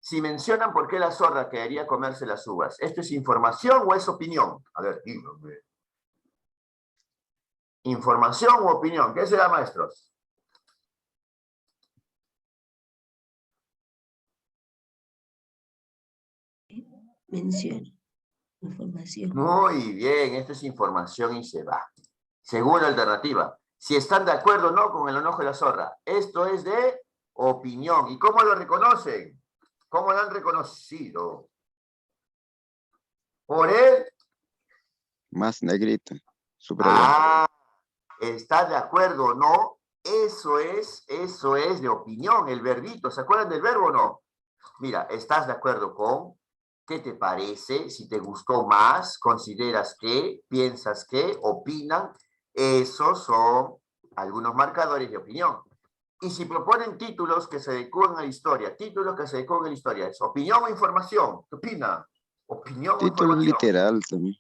A: Si mencionan por qué la zorra quería comerse las uvas, ¿esto es información o es opinión? A ver, díganme. ¿Información u opinión? ¿Qué será, maestros?
C: Menciona información.
A: Muy bien, esto es información y se va. Segunda alternativa. Si están de acuerdo o no con el enojo de la zorra. Esto es de opinión. ¿Y cómo lo reconocen? ¿Cómo lo han reconocido? Por él.
E: Más negrito. Subrayado.
A: Ah, ¿está de acuerdo o no? Eso es de opinión, el verbito. ¿Se acuerdan del verbo o no? Mira, ¿estás de acuerdo con? ¿Qué te parece? Si te gustó más, consideras que, piensas que, opinan. Esos son algunos marcadores de opinión. Y si proponen títulos que se adecúan a la historia, títulos que se adecúan a la historia, ¿es opinión o información? ¿Qué opina? ¿Opinión o
E: Título
A: información?
E: literal también.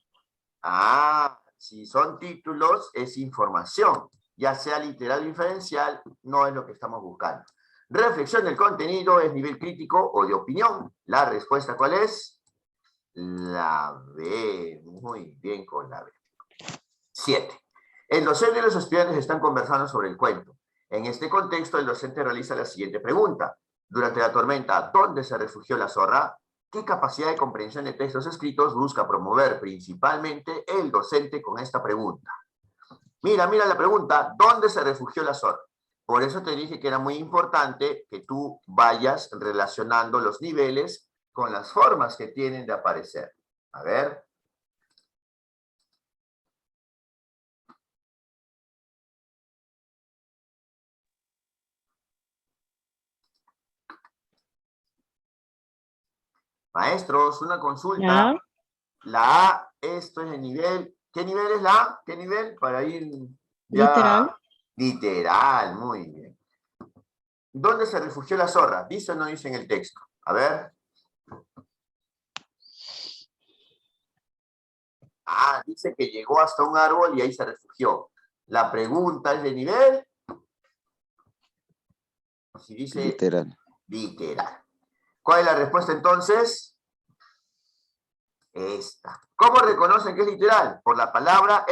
A: Ah, si son títulos, es información. Ya sea literal o inferencial, no es lo que estamos buscando. Reflexión del contenido, ¿es nivel crítico o de opinión? La respuesta, ¿cuál es? La B. Muy bien con la B. 7. El docente y los estudiantes están conversando sobre el cuento. En este contexto, el docente realiza la siguiente pregunta. Durante la tormenta, ¿dónde se refugió la zorra? ¿Qué capacidad de comprensión de textos escritos busca promover principalmente el docente con esta pregunta? Mira la pregunta, ¿dónde se refugió la zorra? Por eso te dije que era muy importante que tú vayas relacionando los niveles con las formas que tienen de aparecer. A ver. Maestros, una consulta.
D: Ya.
A: La A, esto es el nivel. ¿Qué nivel es la A? ¿Qué nivel? Para ir ya.
D: Literal.
A: Literal, muy bien. ¿Dónde se refugió la zorra? ¿Dice o no dice en el texto? A ver. Ah, dice que llegó hasta un árbol y ahí se refugió. La pregunta es de nivel. Si dice
E: Literal.
A: literal. ¿Cuál es la respuesta entonces? Esta. ¿Cómo reconocen que es literal? Por la palabra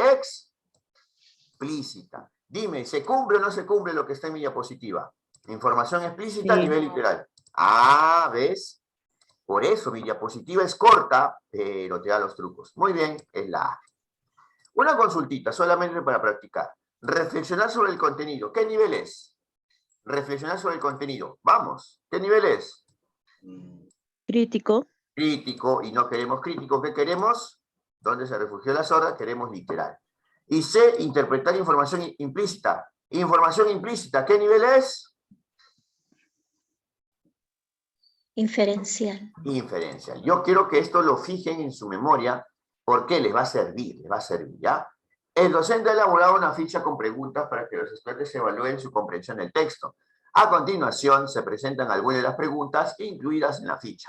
A: explícita. Dime, ¿se cumple o no se cumple lo que está en mi diapositiva? Información explícita a
B: Sí.
A: nivel literal. Ah, ¿ves? Por eso mi diapositiva es corta, pero te da los trucos. Muy bien, es la A. Una consultita, solamente para practicar. Reflexionar sobre el contenido. ¿Qué nivel es? Reflexionar sobre el contenido. Vamos, ¿qué nivel es?
D: Crítico.
A: Crítico, y no queremos crítico. ¿Qué queremos? ¿Dónde se refugió la zorra? Queremos literal. Y C, interpretar información implícita. Información implícita, ¿qué nivel es?
F: Inferencial.
A: Inferencial. Yo quiero que esto lo fijen en su memoria, porque les va a servir, ¿ya? El docente ha elaborado una ficha con preguntas para que los estudiantes evalúen su comprensión del texto. A continuación, se presentan algunas de las preguntas incluidas en la ficha.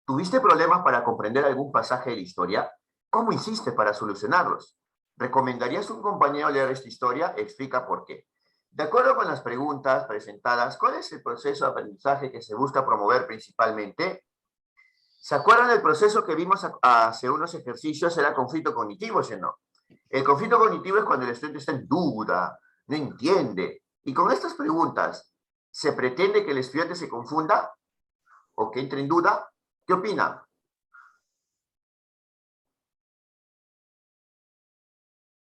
A: ¿Tuviste problemas para comprender algún pasaje de la historia? ¿Cómo hiciste para solucionarlos? ¿Recomendarías a un compañero leer esta historia? Explica por qué. De acuerdo con las preguntas presentadas, ¿cuál es el proceso de aprendizaje que se busca promover principalmente? ¿Se acuerdan del proceso que vimos hace unos ejercicios? Era conflicto cognitivo, ¿sí o no? El conflicto cognitivo es cuando el estudiante está en duda, no entiende. Y con estas preguntas, ¿se pretende que el estudiante se confunda o que entre en duda? ¿Qué opina?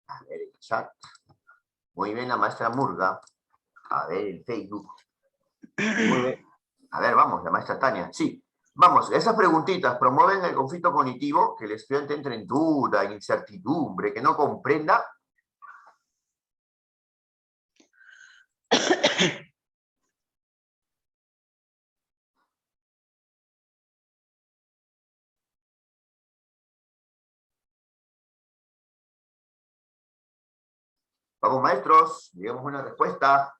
A: A ver el chat. Muy bien, la maestra Murga. A ver el Facebook. Muy bien. A ver, vamos, la maestra Tania. Sí, vamos, esas preguntitas promueven el conflicto cognitivo, que el estudiante entre en duda, en incertidumbre, que no comprenda. Vamos, maestros, digamos una respuesta.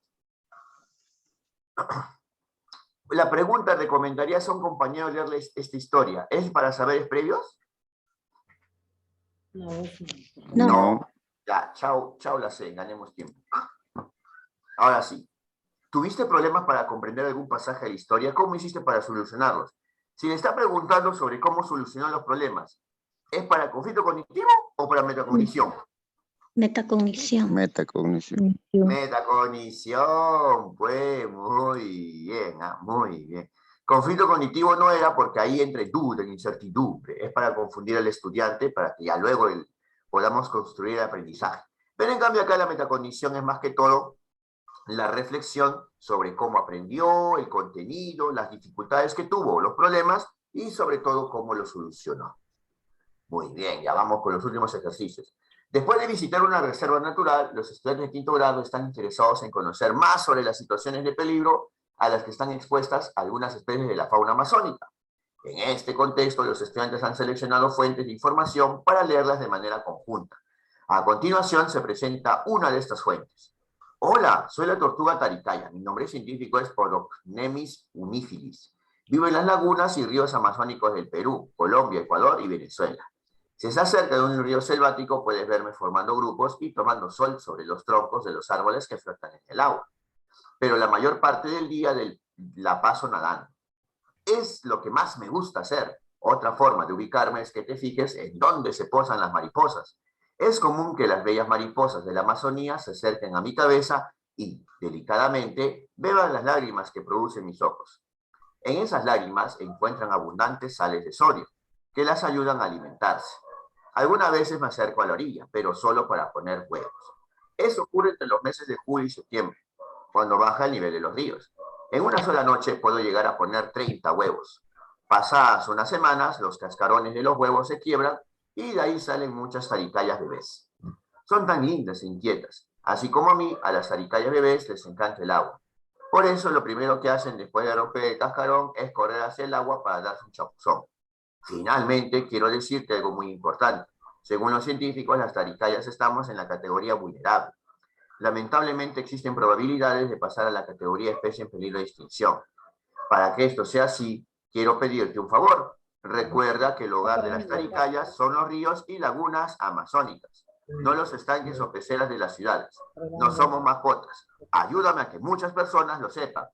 A: La pregunta, ¿recomendarías a un compañero leerles esta historia? ¿Es para saberes previos?
B: No,
F: No.
A: Ya, chao, la sé, ganemos tiempo. Ahora sí. ¿Tuviste problemas para comprender algún pasaje de la historia? ¿Cómo hiciste para solucionarlos? Si le está preguntando sobre cómo solucionar los problemas, ¿es para conflicto cognitivo o para metacognición?
F: Metacognición.
E: Metacognición.
A: Metacognición, pues, muy bien, muy bien. Conflicto cognitivo no era porque ahí entre duda, en incertidumbre. Es para confundir al estudiante para que ya luego podamos construir el aprendizaje. Pero en cambio acá la metacognición es más que todo la reflexión sobre cómo aprendió, el contenido, las dificultades que tuvo, los problemas y sobre todo cómo lo solucionó. Muy bien, ya vamos con los últimos ejercicios. Después de visitar una reserva natural, los estudiantes de quinto grado están interesados en conocer más sobre las situaciones de peligro a las que están expuestas algunas especies de la fauna amazónica. En este contexto, los estudiantes han seleccionado fuentes de información para leerlas de manera conjunta. A continuación, se presenta una de estas fuentes. Hola, soy la tortuga taricaya. Mi nombre científico es Porocnemis unifilis. Vivo en las lagunas y ríos amazónicos del Perú, Colombia, Ecuador y Venezuela. Si estás cerca de un río selvático, puedes verme formando grupos y tomando sol sobre los troncos de los árboles que flotan en el agua. Pero la mayor parte del día la paso nadando. Es lo que más me gusta hacer. Otra forma de ubicarme es que te fijes en dónde se posan las mariposas. Es común que las bellas mariposas de la Amazonía se acerquen a mi cabeza y, delicadamente, beban las lágrimas que producen mis ojos. En esas lágrimas encuentran abundantes sales de sodio, que las ayudan a alimentarse. Algunas veces me acerco a la orilla, pero solo para poner huevos. Eso ocurre entre los meses de julio y septiembre, cuando baja el nivel de los ríos. En una sola noche puedo llegar a poner 30 huevos. Pasadas unas semanas, los cascarones de los huevos se quiebran y de ahí salen muchas taricayas bebés. Son tan lindas e inquietas. Así como a mí, a las taricayas bebés les encanta el agua. Por eso lo primero que hacen después de romper el cascarón es correr hacia el agua para darse un chapuzón. Finalmente, quiero decirte algo muy importante. Según los científicos, las taricayas estamos en la categoría vulnerable. Lamentablemente existen probabilidades de pasar a la categoría especie en peligro de extinción. Para que esto sea así, quiero pedirte un favor. Recuerda que el hogar de las taricayas son los ríos y lagunas amazónicas, no los estanques o peceras de las ciudades. No somos mascotas. Ayúdame a que muchas personas lo sepan.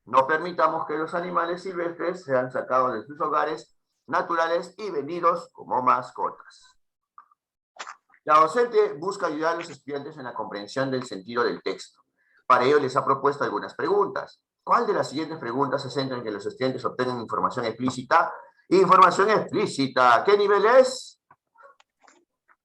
A: No permitamos que los animales silvestres sean sacados de sus hogares naturales y vendidos como mascotas. La docente busca ayudar a los estudiantes en la comprensión del sentido del texto. Para ello les ha propuesto algunas preguntas. ¿Cuál de las siguientes preguntas se centra en que los estudiantes obtengan información explícita? Información explícita. ¿Qué nivel es?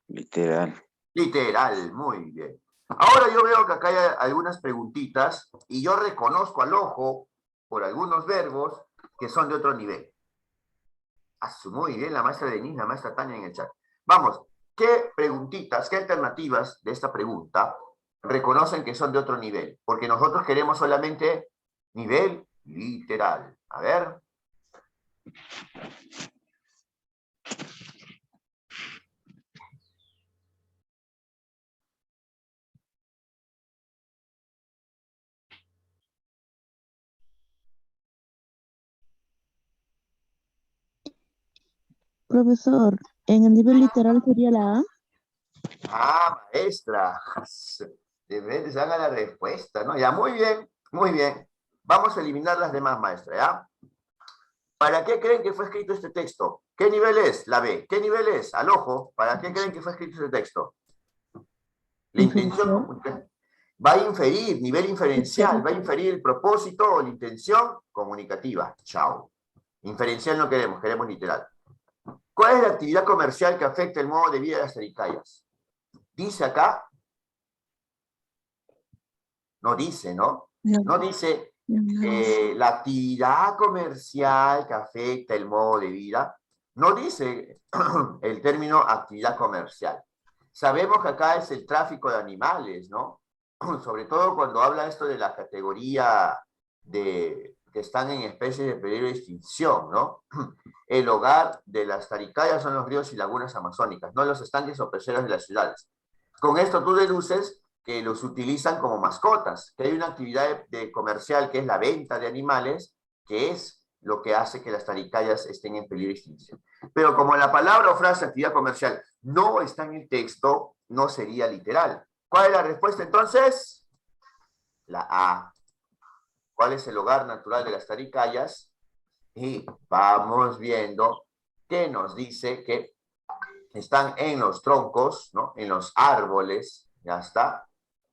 E: Literal.
A: Literal, muy bien. Ahora yo veo que acá hay algunas preguntitas y yo reconozco al ojo por algunos verbos que son de otro nivel. Muy bien, la maestra Denise, la maestra Tania en el chat. Vamos, ¿qué preguntitas, qué alternativas de esta pregunta reconocen que son de otro nivel? Porque nosotros queremos solamente nivel literal. A ver.
D: Profesor, en el nivel literal sería la A.
A: Ah, maestra. De repente se haga la respuesta, ¿no? Ya, muy bien, muy bien. Vamos a eliminar las demás, maestra, ¿ya? ¿Para qué creen que fue escrito este texto? ¿Qué nivel es? La B. ¿Qué nivel es? Al ojo. ¿Para qué creen que fue escrito este texto? La intención va a inferir, nivel inferencial, va a inferir el propósito o la intención comunicativa. Chao. Inferencial no queremos, queremos literal. ¿Cuál es la actividad comercial que afecta el modo de vida de las taricayas? Dice acá. No dice, ¿no? No dice la actividad comercial que afecta el modo de vida. No dice el término actividad comercial. Sabemos que acá es el tráfico de animales, ¿no? Sobre todo cuando habla esto de la categoría que están en especies de peligro de extinción, ¿no? El hogar de las taricayas son los ríos y lagunas amazónicas, no los estanques o peceras de las ciudades. Con esto tú deduces que los utilizan como mascotas, que hay una actividad comercial que es la venta de animales, que es lo que hace que las taricayas estén en peligro de extinción. Pero como la palabra o frase actividad comercial no está en el texto, no sería literal. ¿Cuál es la respuesta entonces? La A. ¿Cuál es el hogar natural de las taricayas? Y vamos viendo que nos dice que están en los troncos, ¿no? En los árboles, ya está.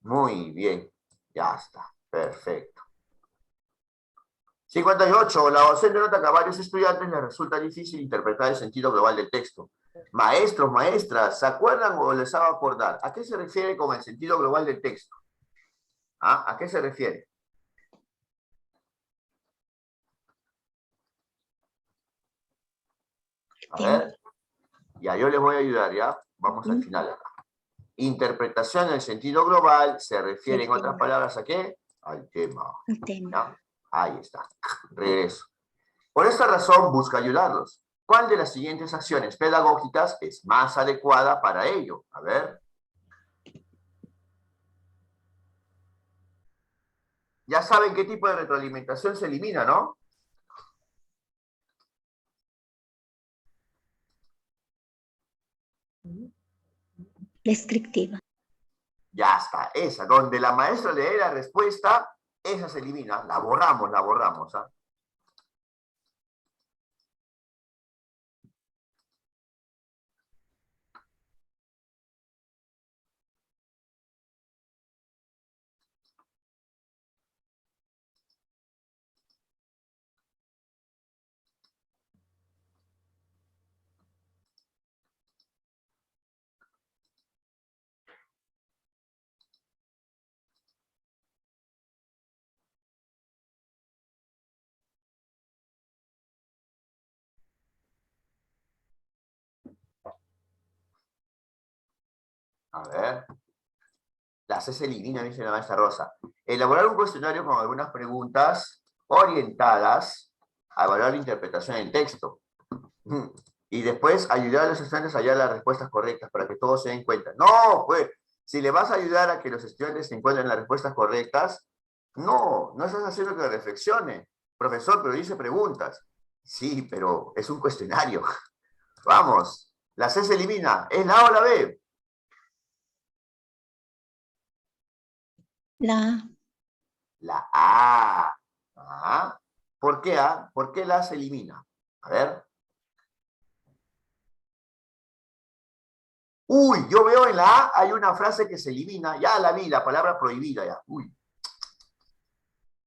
A: Muy bien, ya está, perfecto. 58. La docente nota que a varios estudiantes les resulta difícil interpretar el sentido global del texto. Maestros, maestras, ¿se acuerdan o les hago acordar? ¿A qué se refiere con el sentido global del texto? ¿Ah? ¿A qué se refiere? A ver, ya yo les voy a ayudar, ¿ya? Vamos al final acá. Interpretación del sentido global se refiere, en otras palabras, ¿a qué? Al tema. ¿Ya? Ahí está. Regreso. Por esta razón, busca ayudarlos. ¿Cuál de las siguientes acciones pedagógicas es más adecuada para ello? A ver. Ya saben qué tipo de retroalimentación se elimina, ¿no?
F: Descriptiva.
A: Ya está, esa, donde la maestra le dé la respuesta, esa se elimina, la borramos, ¿ah? A ver. La C se elimina, dice la maestra Rosa. Elaborar un cuestionario con algunas preguntas orientadas a evaluar la interpretación del texto. Y después ayudar a los estudiantes a hallar las respuestas correctas para que todos se den cuenta. No, pues, si le vas a ayudar a que los estudiantes se encuentren las respuestas correctas, no estás haciendo que reflexione. Profesor, pero dice preguntas. Sí, pero es un cuestionario. Vamos, la C se elimina. ¿Es la A o la B?
F: La A.
A: La A. Ah, ¿por qué A? ¿Por qué la A se elimina? A ver. Uy, yo veo en la A hay una frase que se elimina. Ya la vi, la palabra prohibida ya. Uy.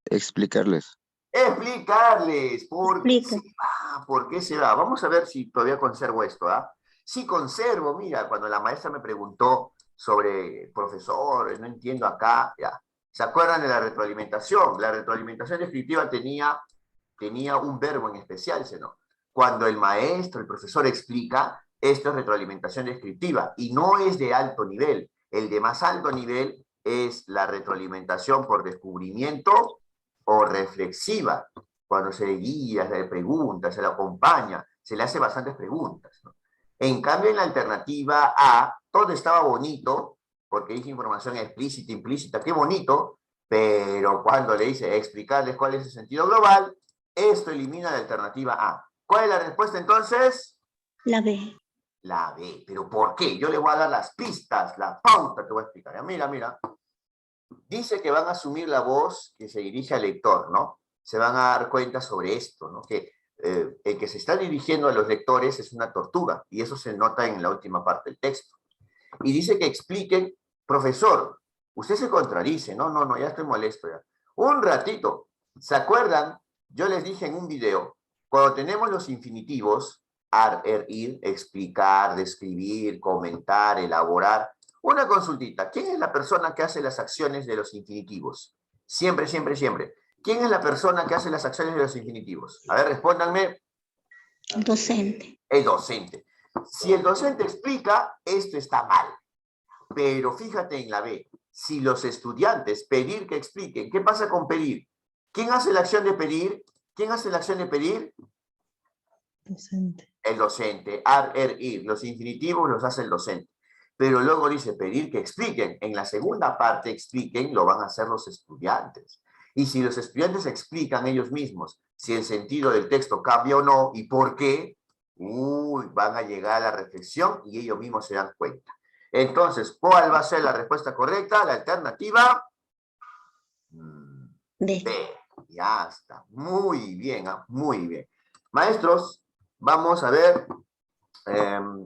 E: Explicarles.
A: Explicarles. ¿Por qué
F: Explica.
A: se va? ¿Por qué se va? Vamos a ver si todavía conservo esto, ¿ah? Sí conservo, mira, cuando la maestra me preguntó sobre profesor, no entiendo acá, ya. ¿Se acuerdan de la retroalimentación? La retroalimentación descriptiva tenía un verbo en especial, ¿no? Cuando el maestro, el profesor explica, esto es retroalimentación descriptiva y no es de alto nivel. El de más alto nivel es la retroalimentación por descubrimiento o reflexiva, cuando se le guía, se le pregunta, se le acompaña, se le hace bastantes preguntas, ¿no? En cambio, en la alternativa A, todo estaba bonito, porque dije información explícita, implícita, qué bonito, pero cuando le dice explicarles cuál es el sentido global, esto elimina la alternativa A. ¿Cuál es la respuesta entonces?
F: La B.
A: La B. ¿Pero por qué? Yo les voy a dar las pistas, la pauta que voy a explicar. Ya, mira, mira. Dice que van a asumir la voz que se dirige al lector, ¿no? Se van a dar cuenta sobre esto, ¿no? Que el que se está dirigiendo a los lectores es una tortuga, y eso se nota en la última parte del texto. Y dice que expliquen, profesor, usted se contradice, no, ya estoy molesto ya. Un ratito, ¿se acuerdan? Yo les dije en un video, cuando tenemos los infinitivos, ar, er, ir, explicar, describir, comentar, elaborar, una consultita, ¿quién es la persona que hace las acciones de los infinitivos? Siempre, siempre, siempre. ¿Quién es la persona que hace las acciones de los infinitivos? A ver, respóndanme.
F: El docente.
A: El docente. Si el docente explica, esto está mal. Pero fíjate en la B. Si los estudiantes pedir que expliquen, ¿qué pasa con pedir? ¿Quién hace la acción de pedir? ¿Quién hace la acción de pedir?
D: Docente.
A: El docente. Ar, er, ir. Los infinitivos los hace el docente. Pero luego dice pedir que expliquen. En la segunda parte, expliquen, lo van a hacer los estudiantes. Y si los estudiantes explican ellos mismos si el sentido del texto cambia o no y por qué, van a llegar a la reflexión y ellos mismos se dan cuenta. Entonces, ¿cuál va a ser la respuesta correcta? La alternativa
F: B.
A: B. Ya está. Muy bien, muy bien. Maestros, vamos a ver.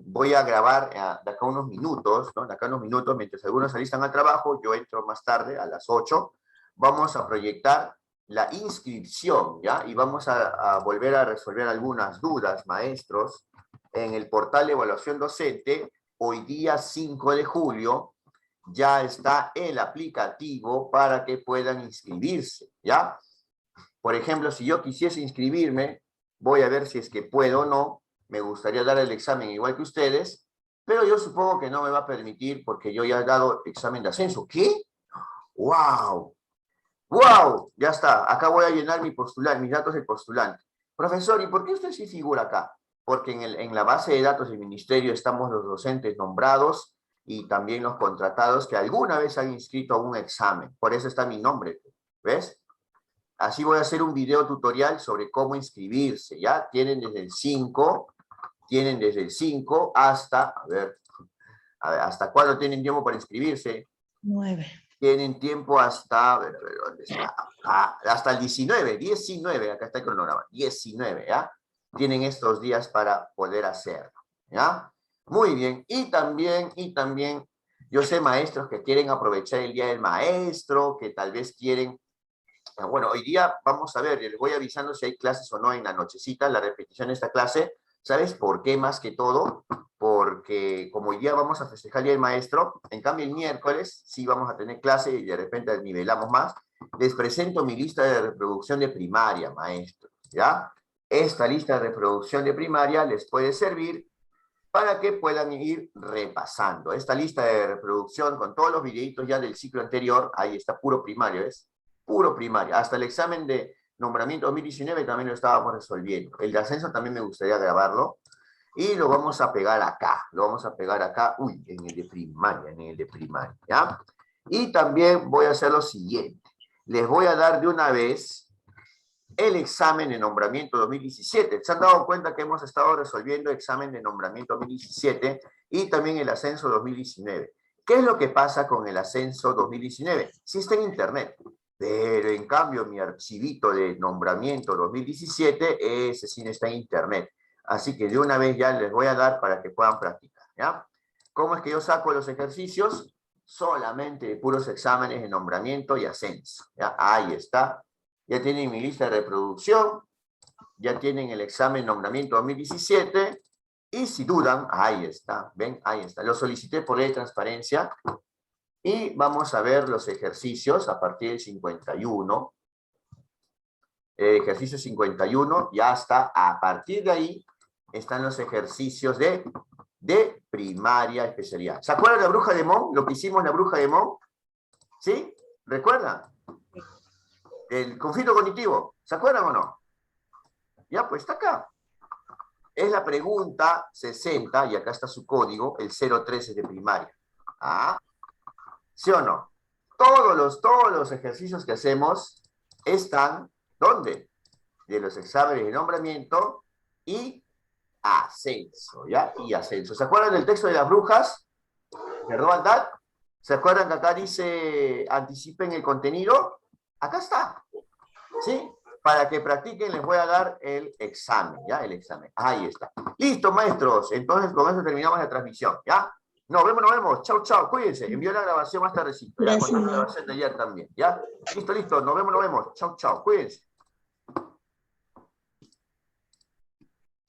A: Voy a grabar de acá unos minutos, ¿no? De acá unos minutos, mientras algunos alistan al trabajo, yo entro más tarde, a las 8. Vamos a proyectar la inscripción, ¿ya? Y vamos a volver a resolver algunas dudas, maestros, en el portal de evaluación docente. Hoy día 5 de julio ya está el aplicativo para que puedan inscribirse, ¿ya? Por ejemplo, si yo quisiese inscribirme, voy a ver si es que puedo o no. Me gustaría dar el examen igual que ustedes, pero yo supongo que no me va a permitir porque yo ya he dado examen de ascenso. ¿Qué? ¡Wow! ¡Wow! Ya está. Acá voy a llenar mis datos de postulante. Profesor, ¿y por qué usted sí figura acá? Porque en la base de datos del ministerio estamos los docentes nombrados y también los contratados que alguna vez han inscrito a un examen. Por eso está mi nombre. ¿Ves? Así voy a hacer un video tutorial sobre cómo inscribirse, ¿ya? Tienen desde el 5 hasta, a ver, ¿hasta cuándo tienen tiempo para inscribirse?
D: 9.
A: Tienen tiempo hasta, a ver, ¿dónde está? Hasta el 19, acá está el cronograma, 19, ¿ya? Tienen estos días para poder hacerlo, ¿ya? Muy bien, y también, yo sé maestros que quieren aprovechar el Día del Maestro, que tal vez quieren, bueno, hoy día vamos a ver, les voy avisando si hay clases o no en la nochecita, la repetición de esta clase. ¿Sabes por qué más que todo? Porque como hoy día vamos a festejar el Día del Maestro, en cambio el miércoles sí vamos a tener clase y de repente nivelamos más. Les presento mi lista de reproducción de primaria, maestro, ¿ya? Esta lista de reproducción de primaria les puede servir para que puedan ir repasando. Esta lista de reproducción con todos los videitos ya del ciclo anterior, ahí está, puro primario, ¿ves? Puro primario. Hasta el examen de nombramiento 2019 también lo estábamos resolviendo. El de ascenso también me gustaría grabarlo. Y lo vamos a pegar acá. Lo vamos a pegar acá. Uy, en el de primaria, ¿ya? Y también voy a hacer lo siguiente. Les voy a dar de una vez el examen de nombramiento 2017. ¿Se han dado cuenta que hemos estado resolviendo el examen de nombramiento 2017 y también el ascenso 2019? ¿Qué es lo que pasa con el ascenso 2019? Sí está en internet. Pero en cambio mi archivito de nombramiento 2017, ese sí no está en internet. Así que de una vez ya les voy a dar para que puedan practicar, ¿ya? ¿Cómo es que yo saco los ejercicios? Solamente de puros exámenes de nombramiento y ascenso, ¿ya? Ahí está. Ya tienen mi lista de reproducción, ya tienen el examen de nombramiento 2017, y si dudan, ahí está, ¿ven? Ahí está. Lo solicité por ley de transparencia. Y vamos a ver los ejercicios a partir del 51. Ejercicio 51, ya está. A partir de ahí están los ejercicios de primaria especialidad. ¿Se acuerdan de la bruja de Mon? Lo que hicimos en la bruja de Mon. ¿Sí? ¿Recuerdan? El conflicto cognitivo. ¿Se acuerdan o no? Ya, pues está acá. Es la pregunta 60, y acá está su código, el 013 de primaria. ¿Ah? ¿Sí o no? Todos los ejercicios que hacemos están, ¿dónde? De los exámenes de nombramiento y ascenso, ¿ya? Y ascenso. ¿Se acuerdan del texto de las brujas? ¿De Roald Dahl? ¿Se acuerdan que acá dice anticipen el contenido? Acá está, ¿sí? Para que practiquen les voy a dar el examen, ¿ya? El examen. Ahí está. Listo, maestros. Entonces con eso terminamos la transmisión, ¿ya? Nos vemos. Chau, cuídense. Envío la grabación más tardecito, ¿ya?
F: Gracias.
A: Con la grabación de ayer también, ¿ya? Listo. Nos vemos. Chau, cuídense.